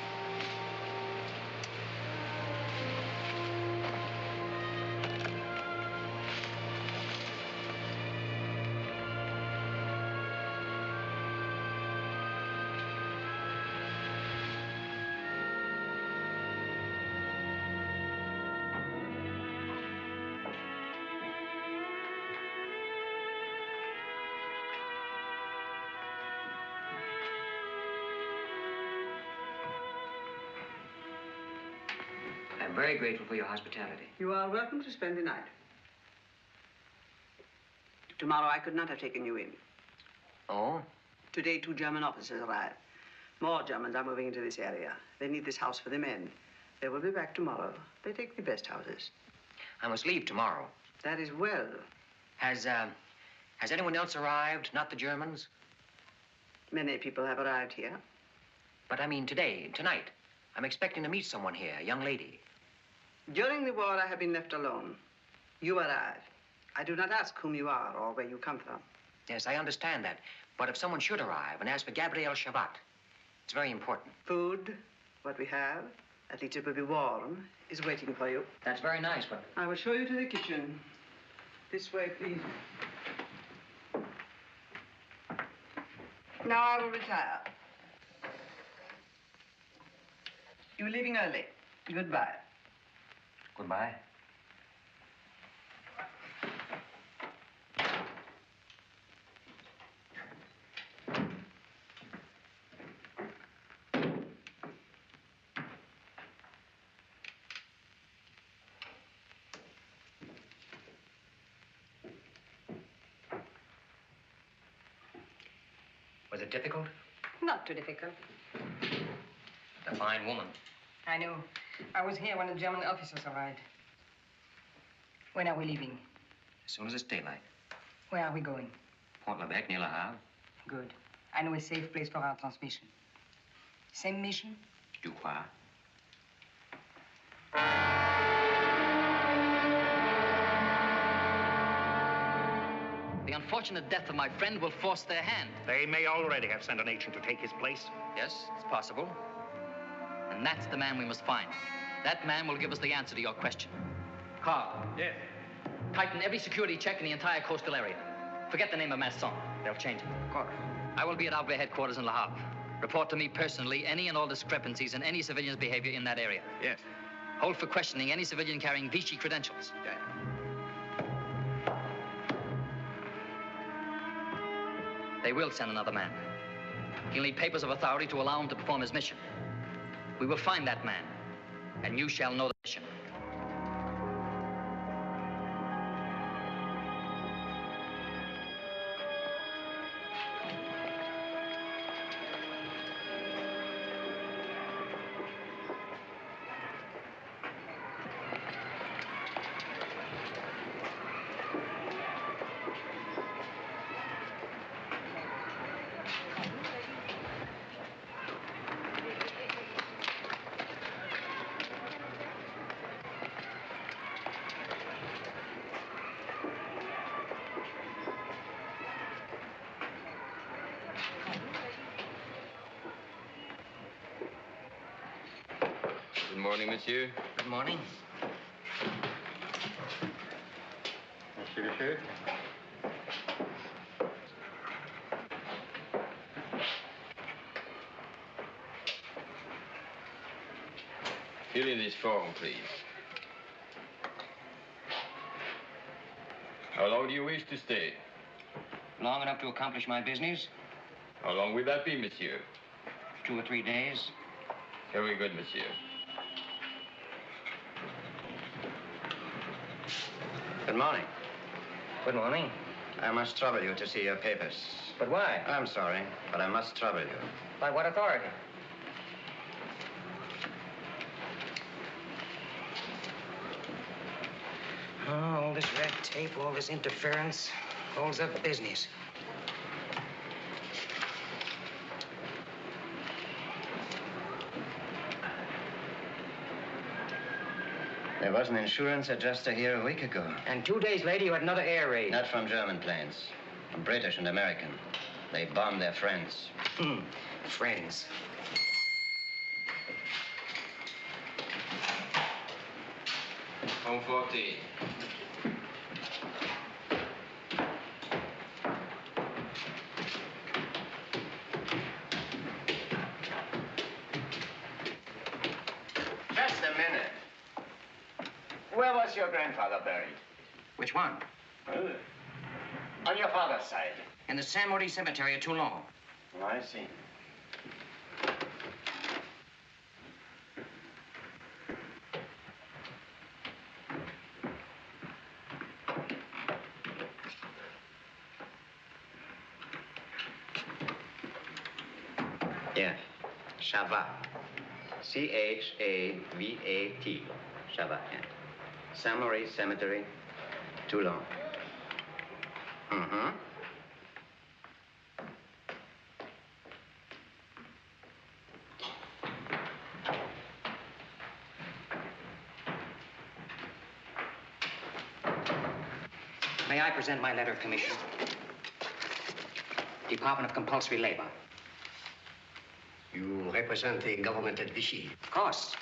I'm very grateful for your hospitality. You are welcome to spend the night. Tomorrow I could not have taken you in. Oh? Today 2 German officers arrived. More Germans are moving into this area. They need this house for the men. They will be back tomorrow. They take the best houses. I must leave tomorrow. That is well. Has anyone else arrived? Not the Germans? Many people have arrived here. But I mean today, tonight. I'm expecting to meet someone here, a young lady. During the war, I have been left alone. You arrive. I do not ask whom you are or where you come from. Yes, I understand that. But if someone should arrive and ask for Gabrielle Shavat, it's very important. Food, what we have, at least it will be warm, is waiting for you. That's very nice, but... I will show you to the kitchen. This way, please. Now I will retire. You're leaving early. Goodbye. Goodbye. Was it difficult? Not too difficult. A fine woman. I know. I was here when the German officers arrived. When are we leaving? As soon as it's daylight. Where are we going? Pont-l'Evêque, near Le Havre. Good. I know a safe place for our transmission. Same mission? Du crois? The unfortunate death of my friend will force their hand. They may already have sent an agent to take his place. Yes, it's possible. And that's the man we must find. That man will give us the answer to your question. Carl. Yes. Tighten every security check in the entire coastal area. Forget the name of Masson. They'll change it. Of course. I will be at outwit headquarters in Le Havre. Report to me personally any and all discrepancies in any civilian's behavior in that area. Yes. Hold for questioning any civilian carrying Vichy credentials. Yeah. They will send another man. He'll need papers of authority to allow him to perform his mission. We will find that man, and you shall know the mission. Good morning, monsieur. Good morning. Monsieur le chef. Fill in this form, please. How long do you wish to stay? Long enough to accomplish my business? How long will that be, monsieur? 2 or 3 days. Very good, monsieur. Good morning. Good morning. I must trouble you to see your papers. But why? I'm sorry, but I must trouble you. By what authority? Oh, all this red tape, all this interference, holds up business. There was an insurance adjuster here a week ago. And 2 days later, you had another air raid. Not from German planes. From British and American. They bombed their friends. Friends. Home 14. Just a minute. Where was your grandfather buried? Which one? On your father's side. In the Saint Maurice Cemetery at Toulon. Oh, I see. Yeah. Shavat. C-H-A-V-A-T. Shavat, yeah. Saint Maurice Cemetery, Toulon. Mm-hmm. May I present my letter of commission? Department of Compulsory Labor. You represent the government at Vichy? Of course.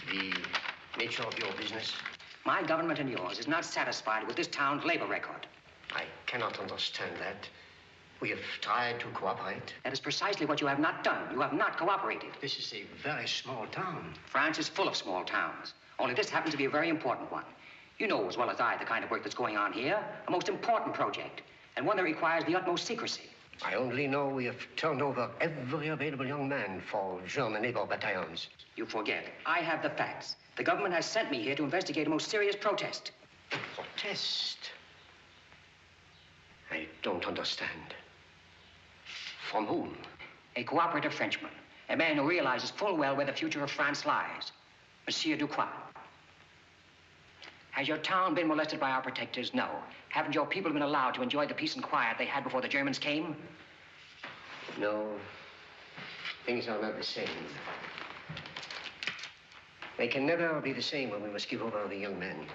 The nature of your business? My government and yours is not satisfied with this town's labor record. I cannot understand that. We have tried to cooperate. That is precisely what you have not done. You have not cooperated. This is a very small town. France is full of small towns. Only this happens to be a very important one. You know as well as I the kind of work that's going on here. A most important project, and one that requires the utmost secrecy. I only know we have turned over every available young man for German labor battalions. You forget. I have the facts. The government has sent me here to investigate a most serious protest. Protest? I don't understand. From whom? A cooperative Frenchman. A man who realizes full well where the future of France lies. Monsieur Ducroix. Has your town been molested by our protectors? No. Haven't your people been allowed to enjoy the peace and quiet they had before the Germans came? No. Things are not the same. They can never be the same when we must give over the young men.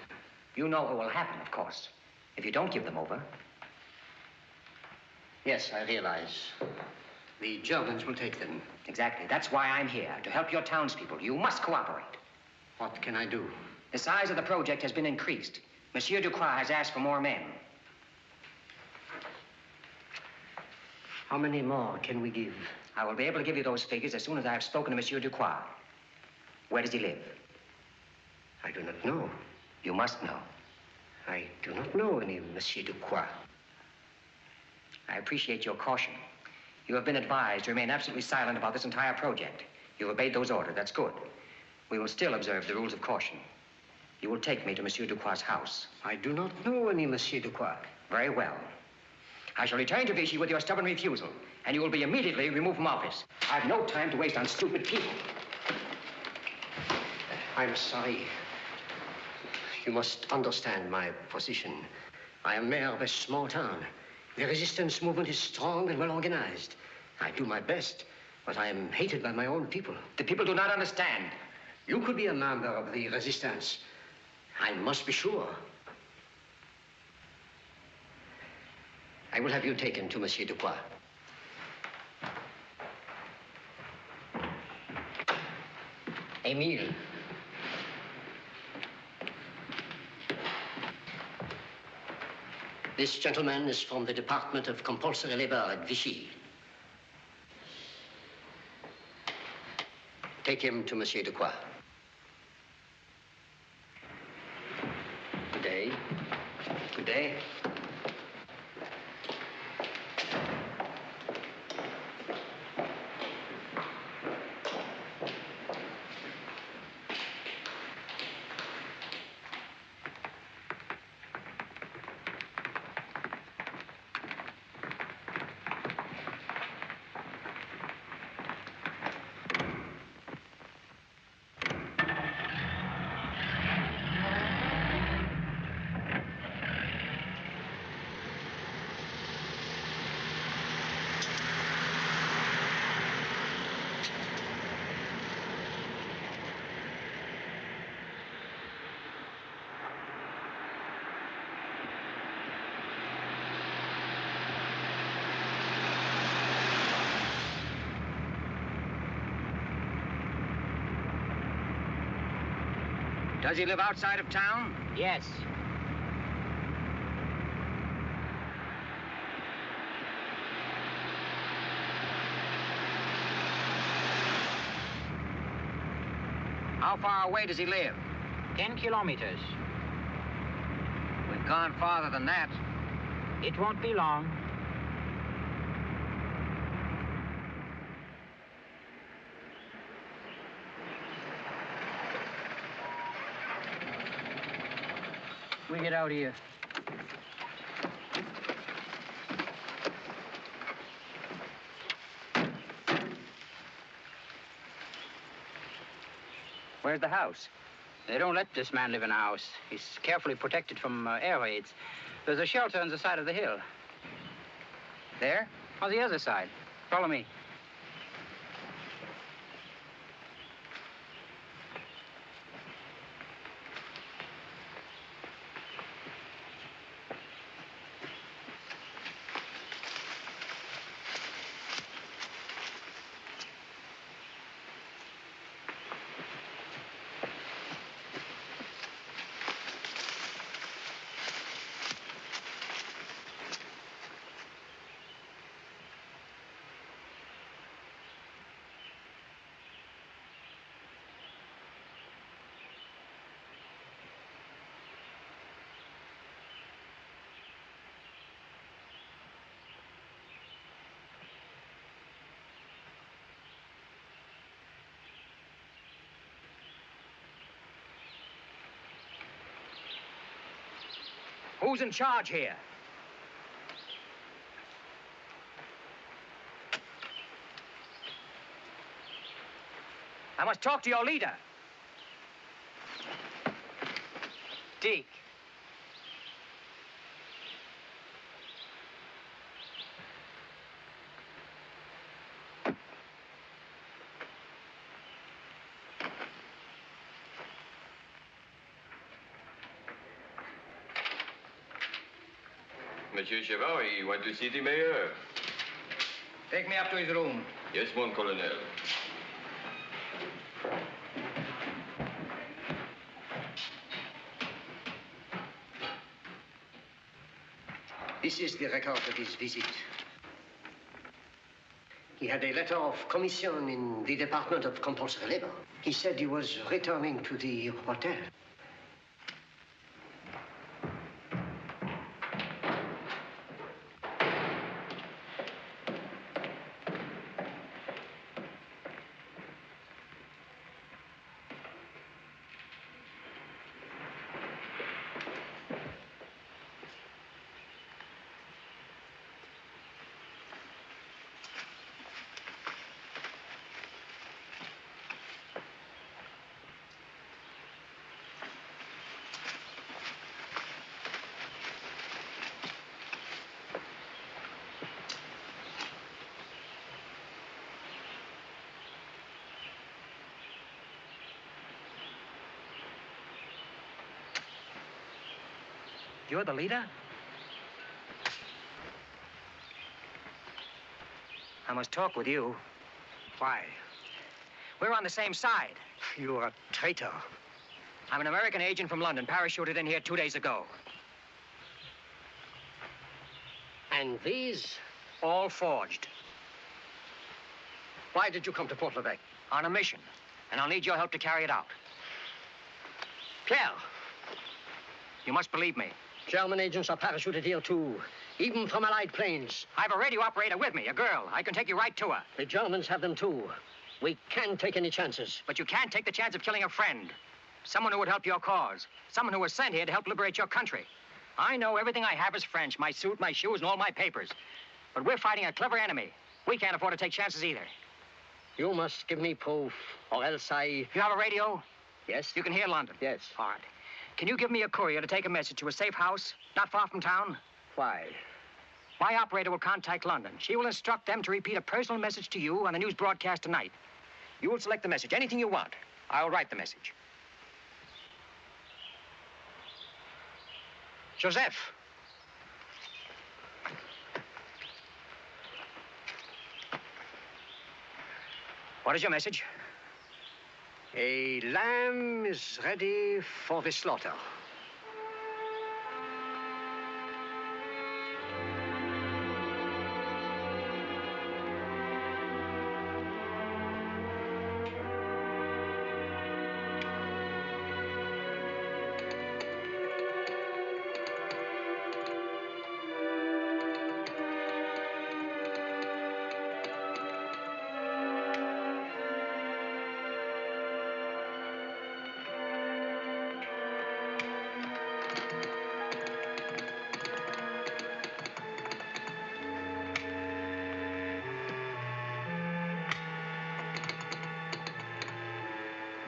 You know what will happen, of course, if you don't give them over. Yes, I realize. The Germans will take them. Exactly. That's why I'm here, to help your townspeople. You must cooperate. What can I do? The size of the project has been increased. Monsieur Ducroix has asked for more men. How many more can we give? I will be able to give you those figures as soon as I have spoken to Monsieur Ducroix. Where does he live? I do not know. You must know. I do not know any Monsieur Ducroix. I appreciate your caution. You have been advised to remain absolutely silent about this entire project. You've obeyed those orders. That's good. We will still observe the rules of caution. You will take me to Monsieur Ducroix's house. I do not know any Monsieur Ducroix. Very well. I shall return to Vichy with your stubborn refusal, and you will be immediately removed from office. I've no time to waste on stupid people. I'm sorry. You must understand my position. I am mayor of a small town. The resistance movement is strong and well organized. I do my best, but I am hated by my own people. The people do not understand. You could be a member of the resistance. I must be sure. I will have you taken to Monsieur Ducroix. Emile. This gentleman is from the Department of Compulsory Labor at Vichy. Take him to Monsieur Ducroix. Good day. Good day. Does he live outside of town? Yes. How far away does he live? 10 kilometers. We've gone farther than that. It won't be long. We get out here. Where's the house? They don't let this man live in a house. He's carefully protected from air raids. There's a shelter on the side of the hill. There? On the other side. Follow me. Who's in charge here? I must talk to your leader. Deke. Monsieur Cheval, he went to see the mayor. Take me up to his room. Yes, mon colonel. This is the record of his visit. He had a letter of commission in the Department of Compulsory Labor. He said he was returning to the hotel. You're the leader? I must talk with you. Why? We're on the same side. You're a traitor. I'm an American agent from London, parachuted in here 2 days ago. And these? All forged. Why did you come to Port Levesque? On a mission, and I'll need your help to carry it out. Pierre, you must believe me. German agents are parachuted here, too, even from Allied planes. I have a radio operator with me, a girl. I can take you right to her. The Germans have them, too. We can't take any chances. But you can't take the chance of killing a friend. Someone who would help your cause. Someone who was sent here to help liberate your country. I know everything I have is French, my suit, my shoes, and all my papers. But we're fighting a clever enemy. We can't afford to take chances either. You must give me proof, or else I... You have a radio? Yes. You can hear London? Yes. All right. Can you give me a courier to take a message to a safe house, not far from town? Why? My operator will contact London. She will instruct them to repeat a personal message to you on the news broadcast tonight. You will select the message, anything you want. I'll write the message. Joseph. What is your message? A lamb is ready for the slaughter.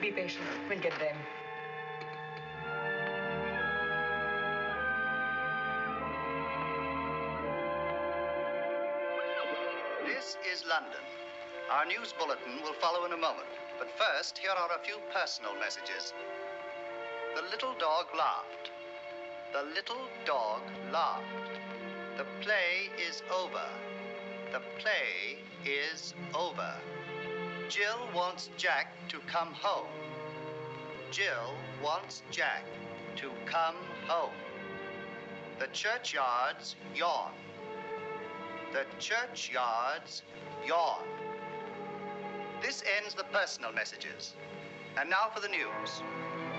Be patient. We'll get them. This is London. Our news bulletin will follow in a moment. But first, here are a few personal messages. The little dog laughed. The little dog laughed. The play is over. The play is over. Jill wants Jack to come home. Jill wants Jack to come home. The churchyards yawn. The churchyards yawn. This ends the personal messages. And now for the news.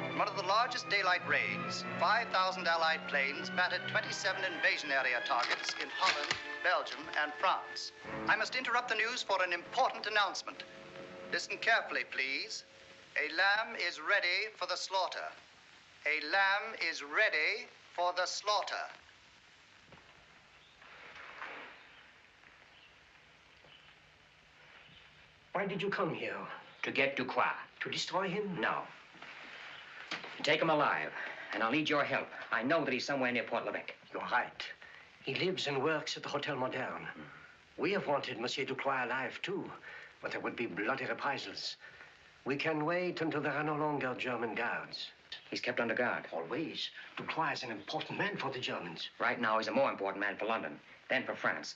In one of the largest daylight raids, 5,000 Allied planes battered 27 invasion area targets in Holland, Belgium, and France. I must interrupt the news for an important announcement. Listen carefully, please. A lamb is ready for the slaughter. A lamb is ready for the slaughter. Why did you come here? To get Ducroix. To destroy him? No. To take him alive. And I'll need your help. I know that he's somewhere near Port-l'Evêque. You're right. He lives and works at the Hotel Moderne. We have wanted Monsieur Ducroix alive, too. But there would be bloody reprisals. We can wait until there are no longer German guards. He's kept under guard. Always. Ducroix is an important man for the Germans. Right now, he's a more important man for London, then for France.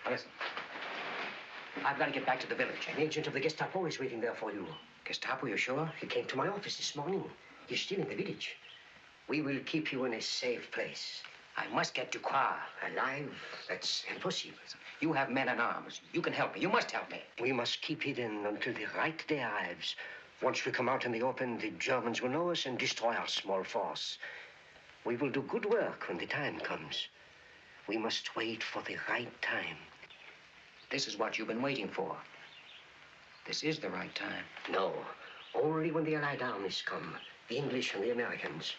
Now, listen. I've got to get back to the village. An agent of the Gestapo is waiting there for you. Gestapo, you sure? He came to my office this morning. He's still in the village. We will keep you in a safe place. I must get Ducroix. Alive? That's impossible. You have men and arms. You can help me. You must help me. We must keep hidden until the right day arrives. Once we come out in the open, the Germans will know us and destroy our small force. We will do good work when the time comes. We must wait for the right time. This is what you've been waiting for. This is the right time. No. Only when the Allied armies come. The English and the Americans.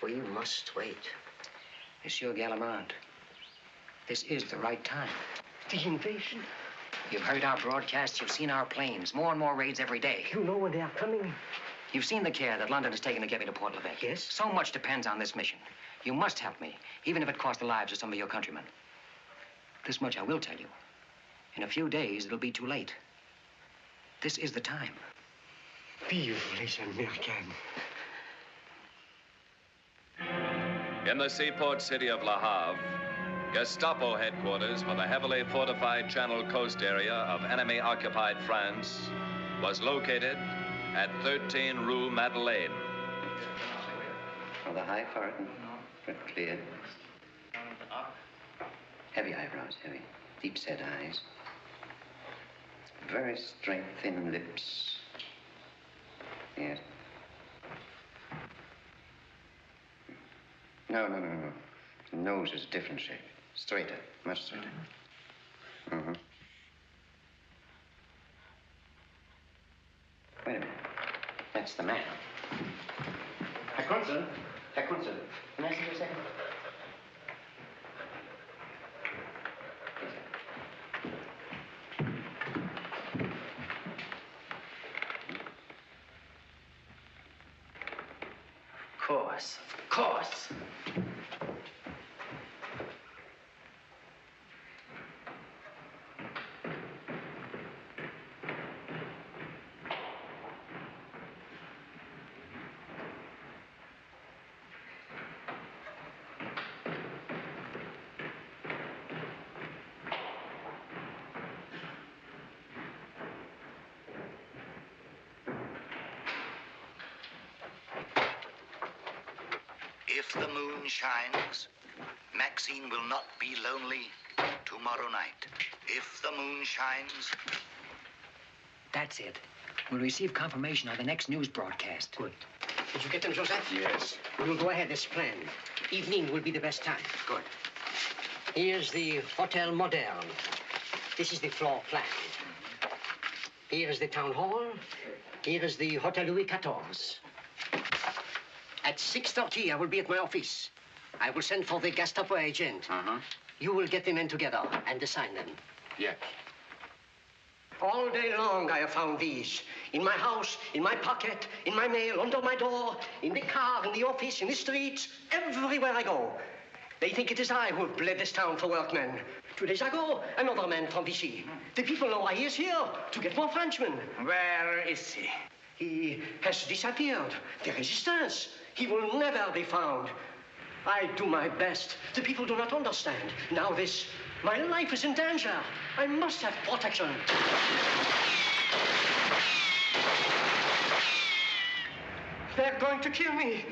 We must wait. Monsieur Gallimard, this is the right time. The invasion? You've heard our broadcasts. You've seen our planes. More and more raids every day. You know when they are coming? You've seen the care that London has taken to get me to Port-l'Evêque. Yes? So much depends on this mission. You must help me, even if it costs the lives of some of your countrymen. This much I will tell you. In a few days, it'll be too late. This is the time. Vive les Américains. In the seaport city of Le Havre, Gestapo headquarters for the heavily fortified Channel Coast area of enemy-occupied France was located at 13 Rue Madeleine. Rather high forehead, but clear. Heavy eyebrows, heavy. Deep-set eyes. Very straight, thin lips. Yes. No. The nose is a different shape. Straighter, much straighter. Mm-hmm. Wait a minute. That's the man. Herr Consul. Herr Consul. Can I see you a second? Of course. If the moon shines, Maxine will not be lonely tomorrow night. If the moon shines... That's it. We'll receive confirmation on the next news broadcast. Good. Did you get them, Joseph? Yes. We will go ahead as planned. Evening will be the best time. Good. Here's the Hotel Moderne. This is the floor plan. Here is the town hall. Here is the Hotel Louis XIV. At 6:30, I will be at my office. I will send for the Gestapo agent. Uh-huh. You will get the men together and assign them. Yes. All day long, I have found these. In my house, in my pocket, in my mail, under my door, in the car, in the office, in the streets, everywhere I go. They think it is I who have bled this town for workmen. 2 days ago, another man from Vichy. The people know why he is here, to get more Frenchmen. Where is he? He has disappeared. The resistance. He will never be found. I do my best. The people do not understand. Now my life is in danger. I must have protection. They're going to kill me.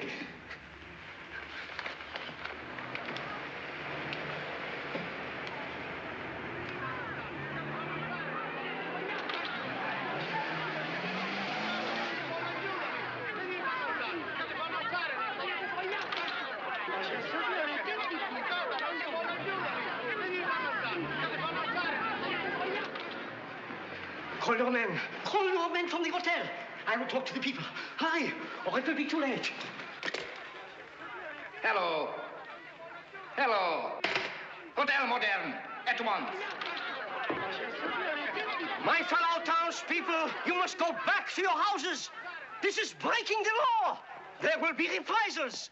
Call your men. Call your men from the hotel. I will talk to the people. Hurry, or it will be too late. Hello. Hello. Hotel Moderne, at once. My fellow townspeople, you must go back to your houses. This is breaking the law. There will be reprisals.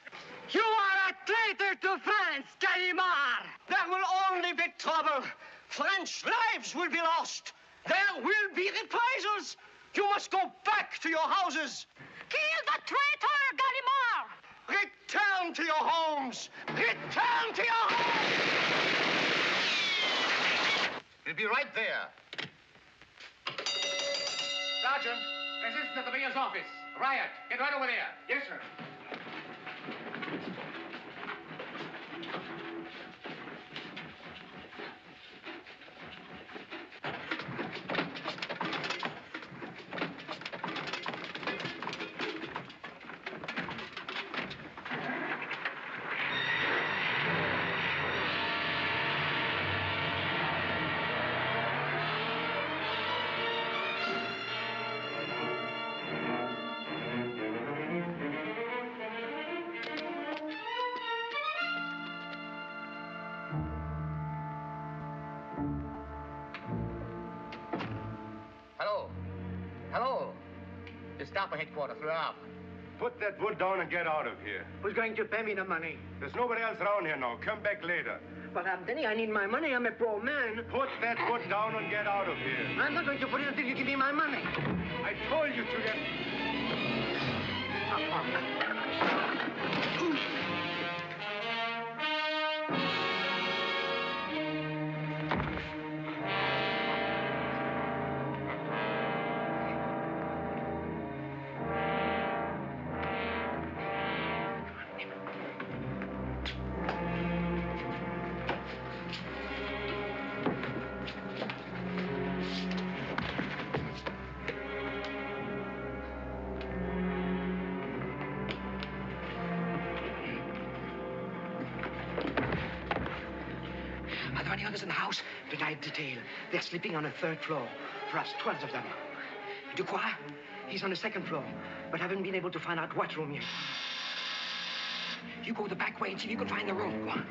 You are a traitor to France, Gallimard. There will only be trouble. French lives will be lost. There will be reprisals. You must go back to your houses. Kill the traitor, Gallimard! Return to your homes. Return to your homes. We'll be right there. Sergeant, resistance at the mayor's office. Riot. Get right over there. Yes, sir. Gestapo headquarters, Le Havre. Put that wood down and get out of here. Who's going to pay me the money? There's nobody else around here now. Come back later. But, Denny, I need my money. I'm a poor man. Put that wood down and get out of here. I'm not going to put it until you give me my money. I told you to get... Are there any others in the house? Denied detail. They're sleeping on the 3rd floor. Perhaps 12 of them. Ducroix? He's on the 2nd floor, but haven't been able to find out what room yet. You go the back way and see if you can find the room. Go on.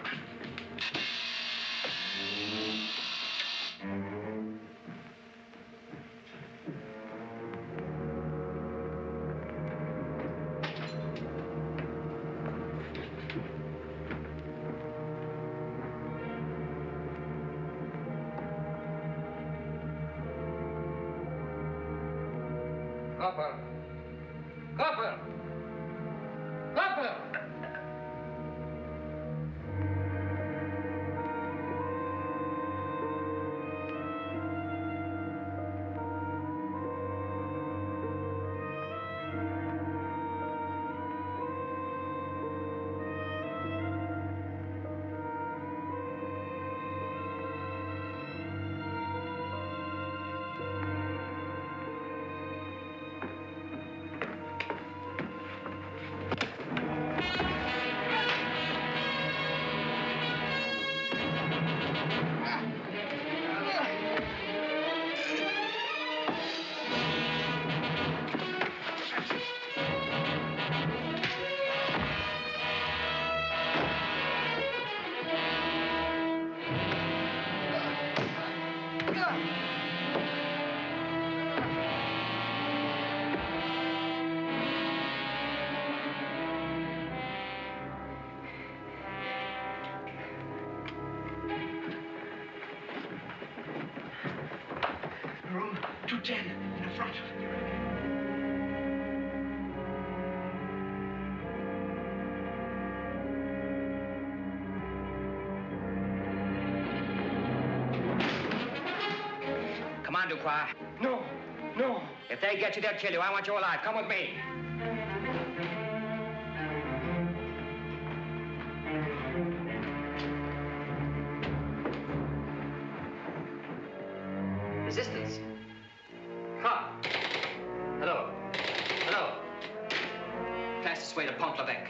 Copper! Copper! Copper! Room 210 in the front. Come on, Ducroix. No, no. If they get you, they'll kill you. I want you alive. Come with me. Resistance. Ha! Hello. Hello. Fastest way to Pont-l'Evêque.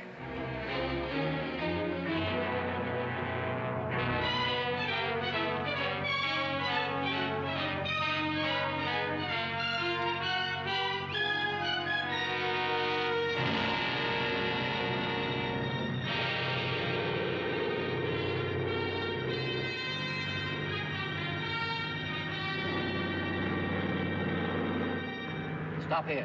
Stop here.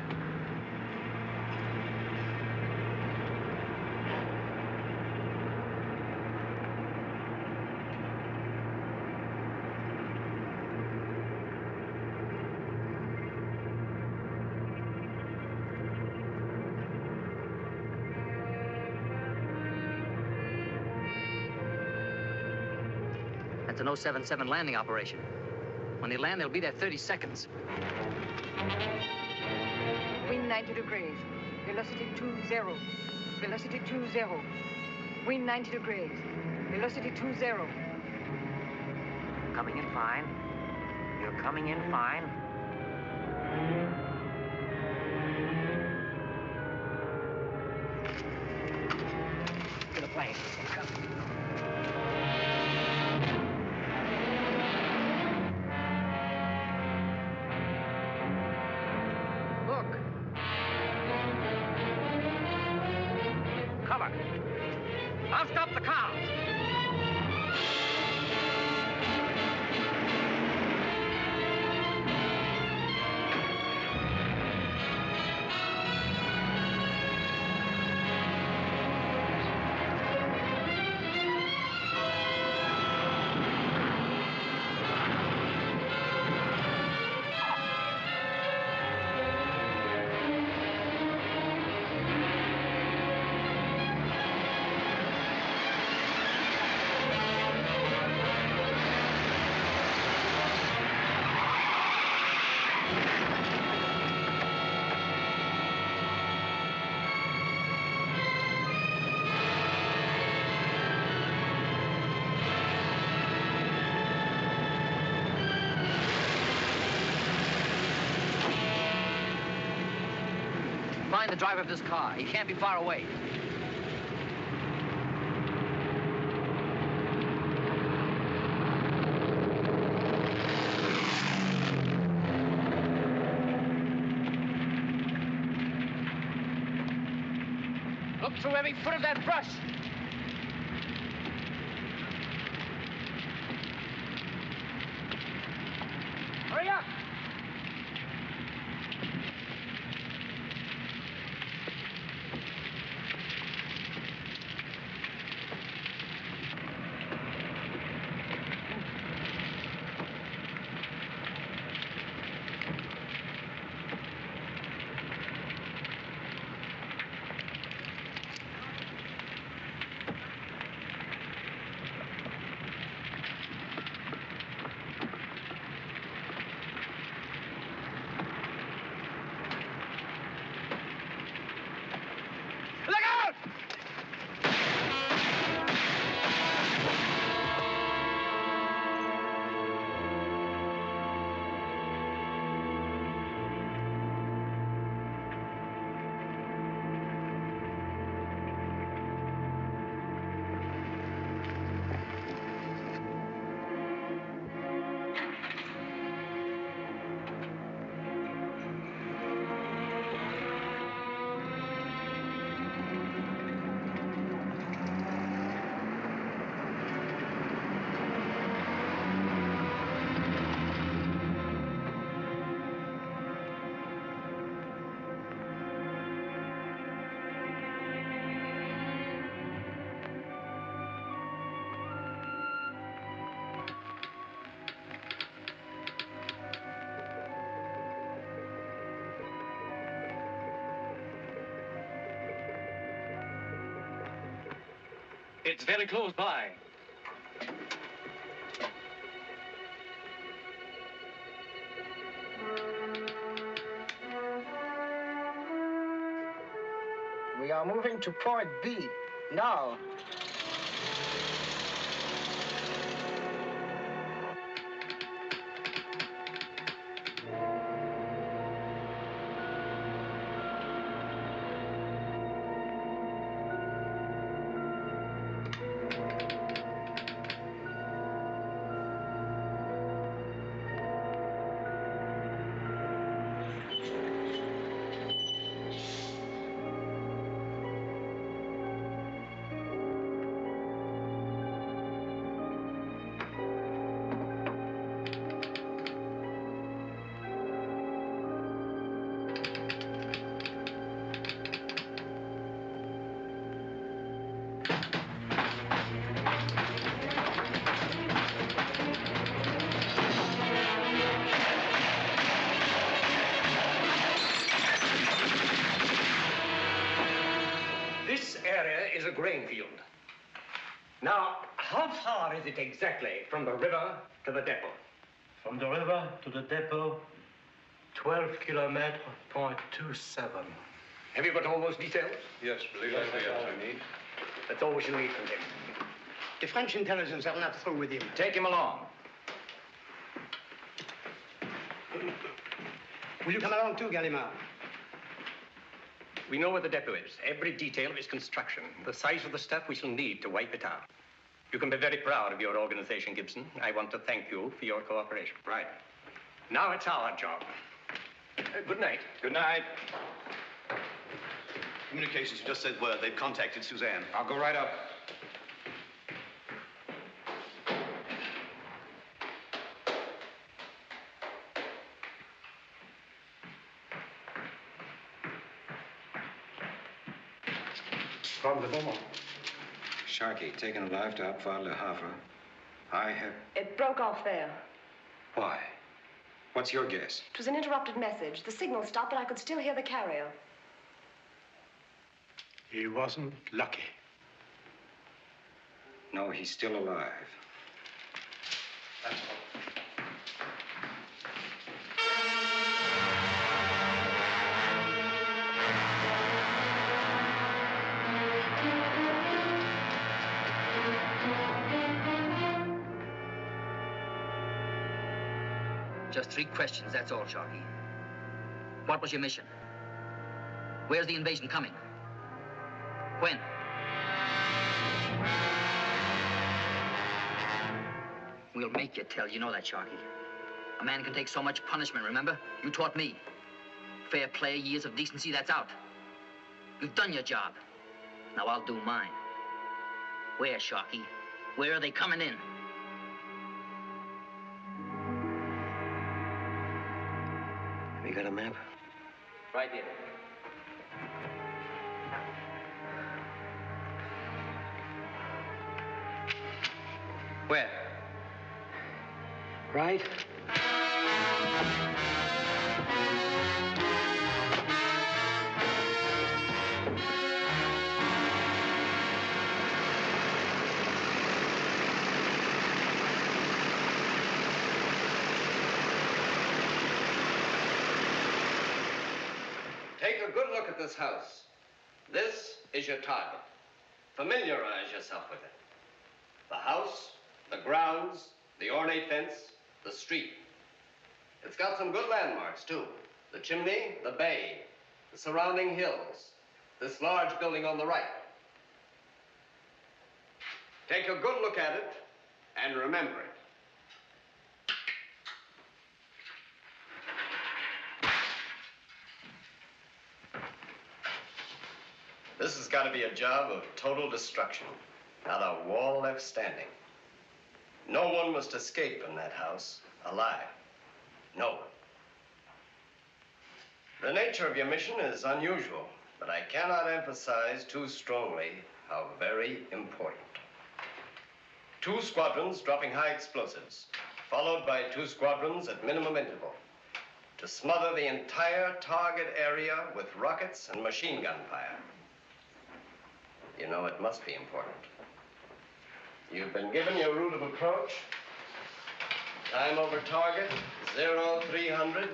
That's an 077 landing operation. When they land, they'll be there 30 seconds. Wind 90 degrees. Velocity 20. Velocity 20. Wind 90 degrees. Velocity 20. Coming in fine. You're coming in fine. To the plane. Look. Cover. I'll stop the car. Find the driver of this car. He can't be far away. Look through every foot of that brush. Hurry up! It's very close by. We are moving to Port B. Now. This area is a grain field. Now, how far is it exactly from the river to the depot? From the river to the depot, 12 kilometers, .27. Have you got all those details? Yes, please. Yes, I need. That's all we shall need from him. The French intelligence are not through with him. Take him along. Will you come along too, Gallimard? We know where the depot is, every detail of its construction, the size of the stuff we shall need to wipe it out. You can be very proud of your organization, Gibson. I want to thank you for your cooperation. Right. Now it's our job. Good night. Good night. Communications, you just said word. They've contacted Suzanne. I'll go right up. From the Beaumont. Sharkey, taken alive to Abfahrt Le Havre. I have... It broke off there. Why? What's your guess? It was an interrupted message. The signal stopped, but I could still hear the carrier. He wasn't lucky. No, he's still alive. That's all. Just 3 questions, that's all, Sharkey. What was your mission? Where's the invasion coming? When? We'll make you tell. You know that, Sharkey. A man can take so much punishment, remember? You taught me. Fair play, years of decency, that's out. You've done your job. Now I'll do mine. Where, Sharkey? Where are they coming in? Have you got a map? Right here. Where? Right. Take a good look at this house. This is your target. Familiarize yourself with it. The house, the grounds, the ornate fence, the street. It's got some good landmarks, too. The chimney, the bay, the surrounding hills, this large building on the right. Take a good look at it and remember it. This has got to be a job of total destruction. Not a wall left standing. No one must escape from that house alive. No one. The nature of your mission is unusual, but I cannot emphasize too strongly how very important. 2 squadrons dropping high explosives, followed by 2 squadrons at minimum interval, to smother the entire target area with rockets and machine gun fire. You know, it must be important. You've been given your route of approach. Time over target, 0300.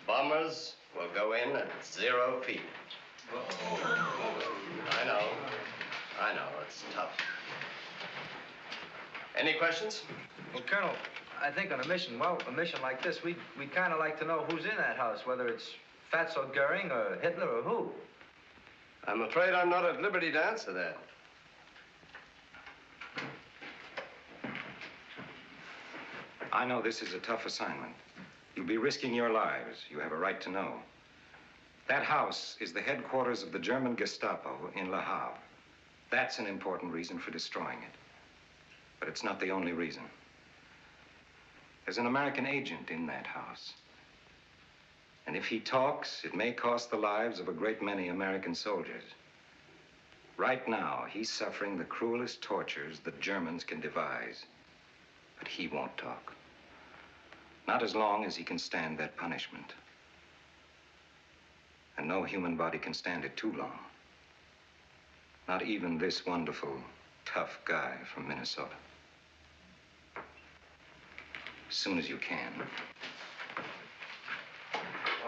Bombers will go in at 0 feet. I know, it's tough. Any questions? Well, Colonel, I think on a mission like this, we'd kind of like to know who's in that house, whether it's Fatso Goering or Hitler or who. I'm afraid I'm not at liberty to answer that. I know this is a tough assignment. You'll be risking your lives. You have a right to know. That house is the headquarters of the German Gestapo in Le Havre. That's an important reason for destroying it. But it's not the only reason. There's an American agent in that house. And if he talks, it may cost the lives of a great many American soldiers. Right now, he's suffering the cruelest tortures the Germans can devise. But he won't talk. Not as long as he can stand that punishment. And no human body can stand it too long. Not even this wonderful, tough guy from Minnesota. As soon as you can.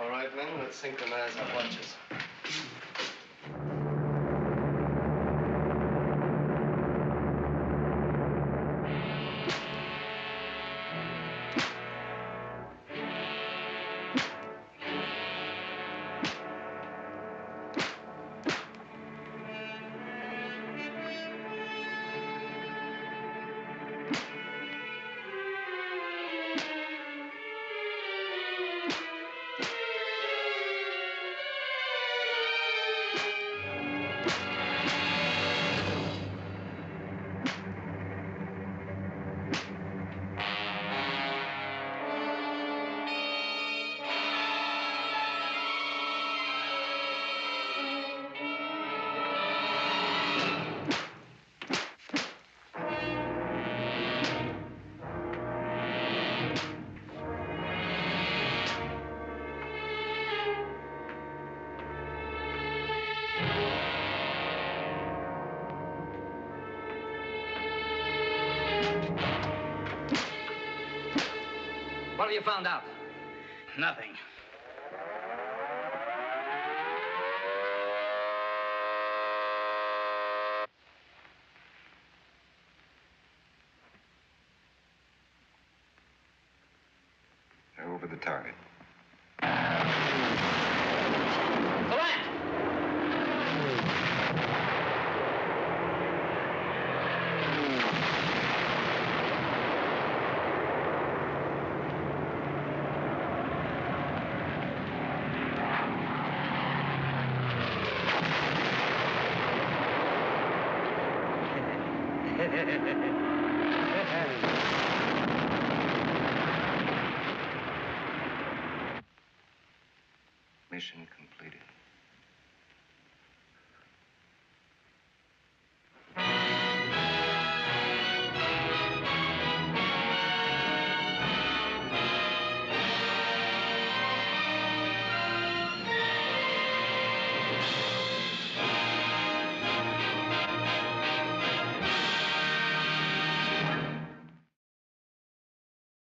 All right, men, let's synchronize our watches. What have you found out? Nothing. They're over the target. Mission completed.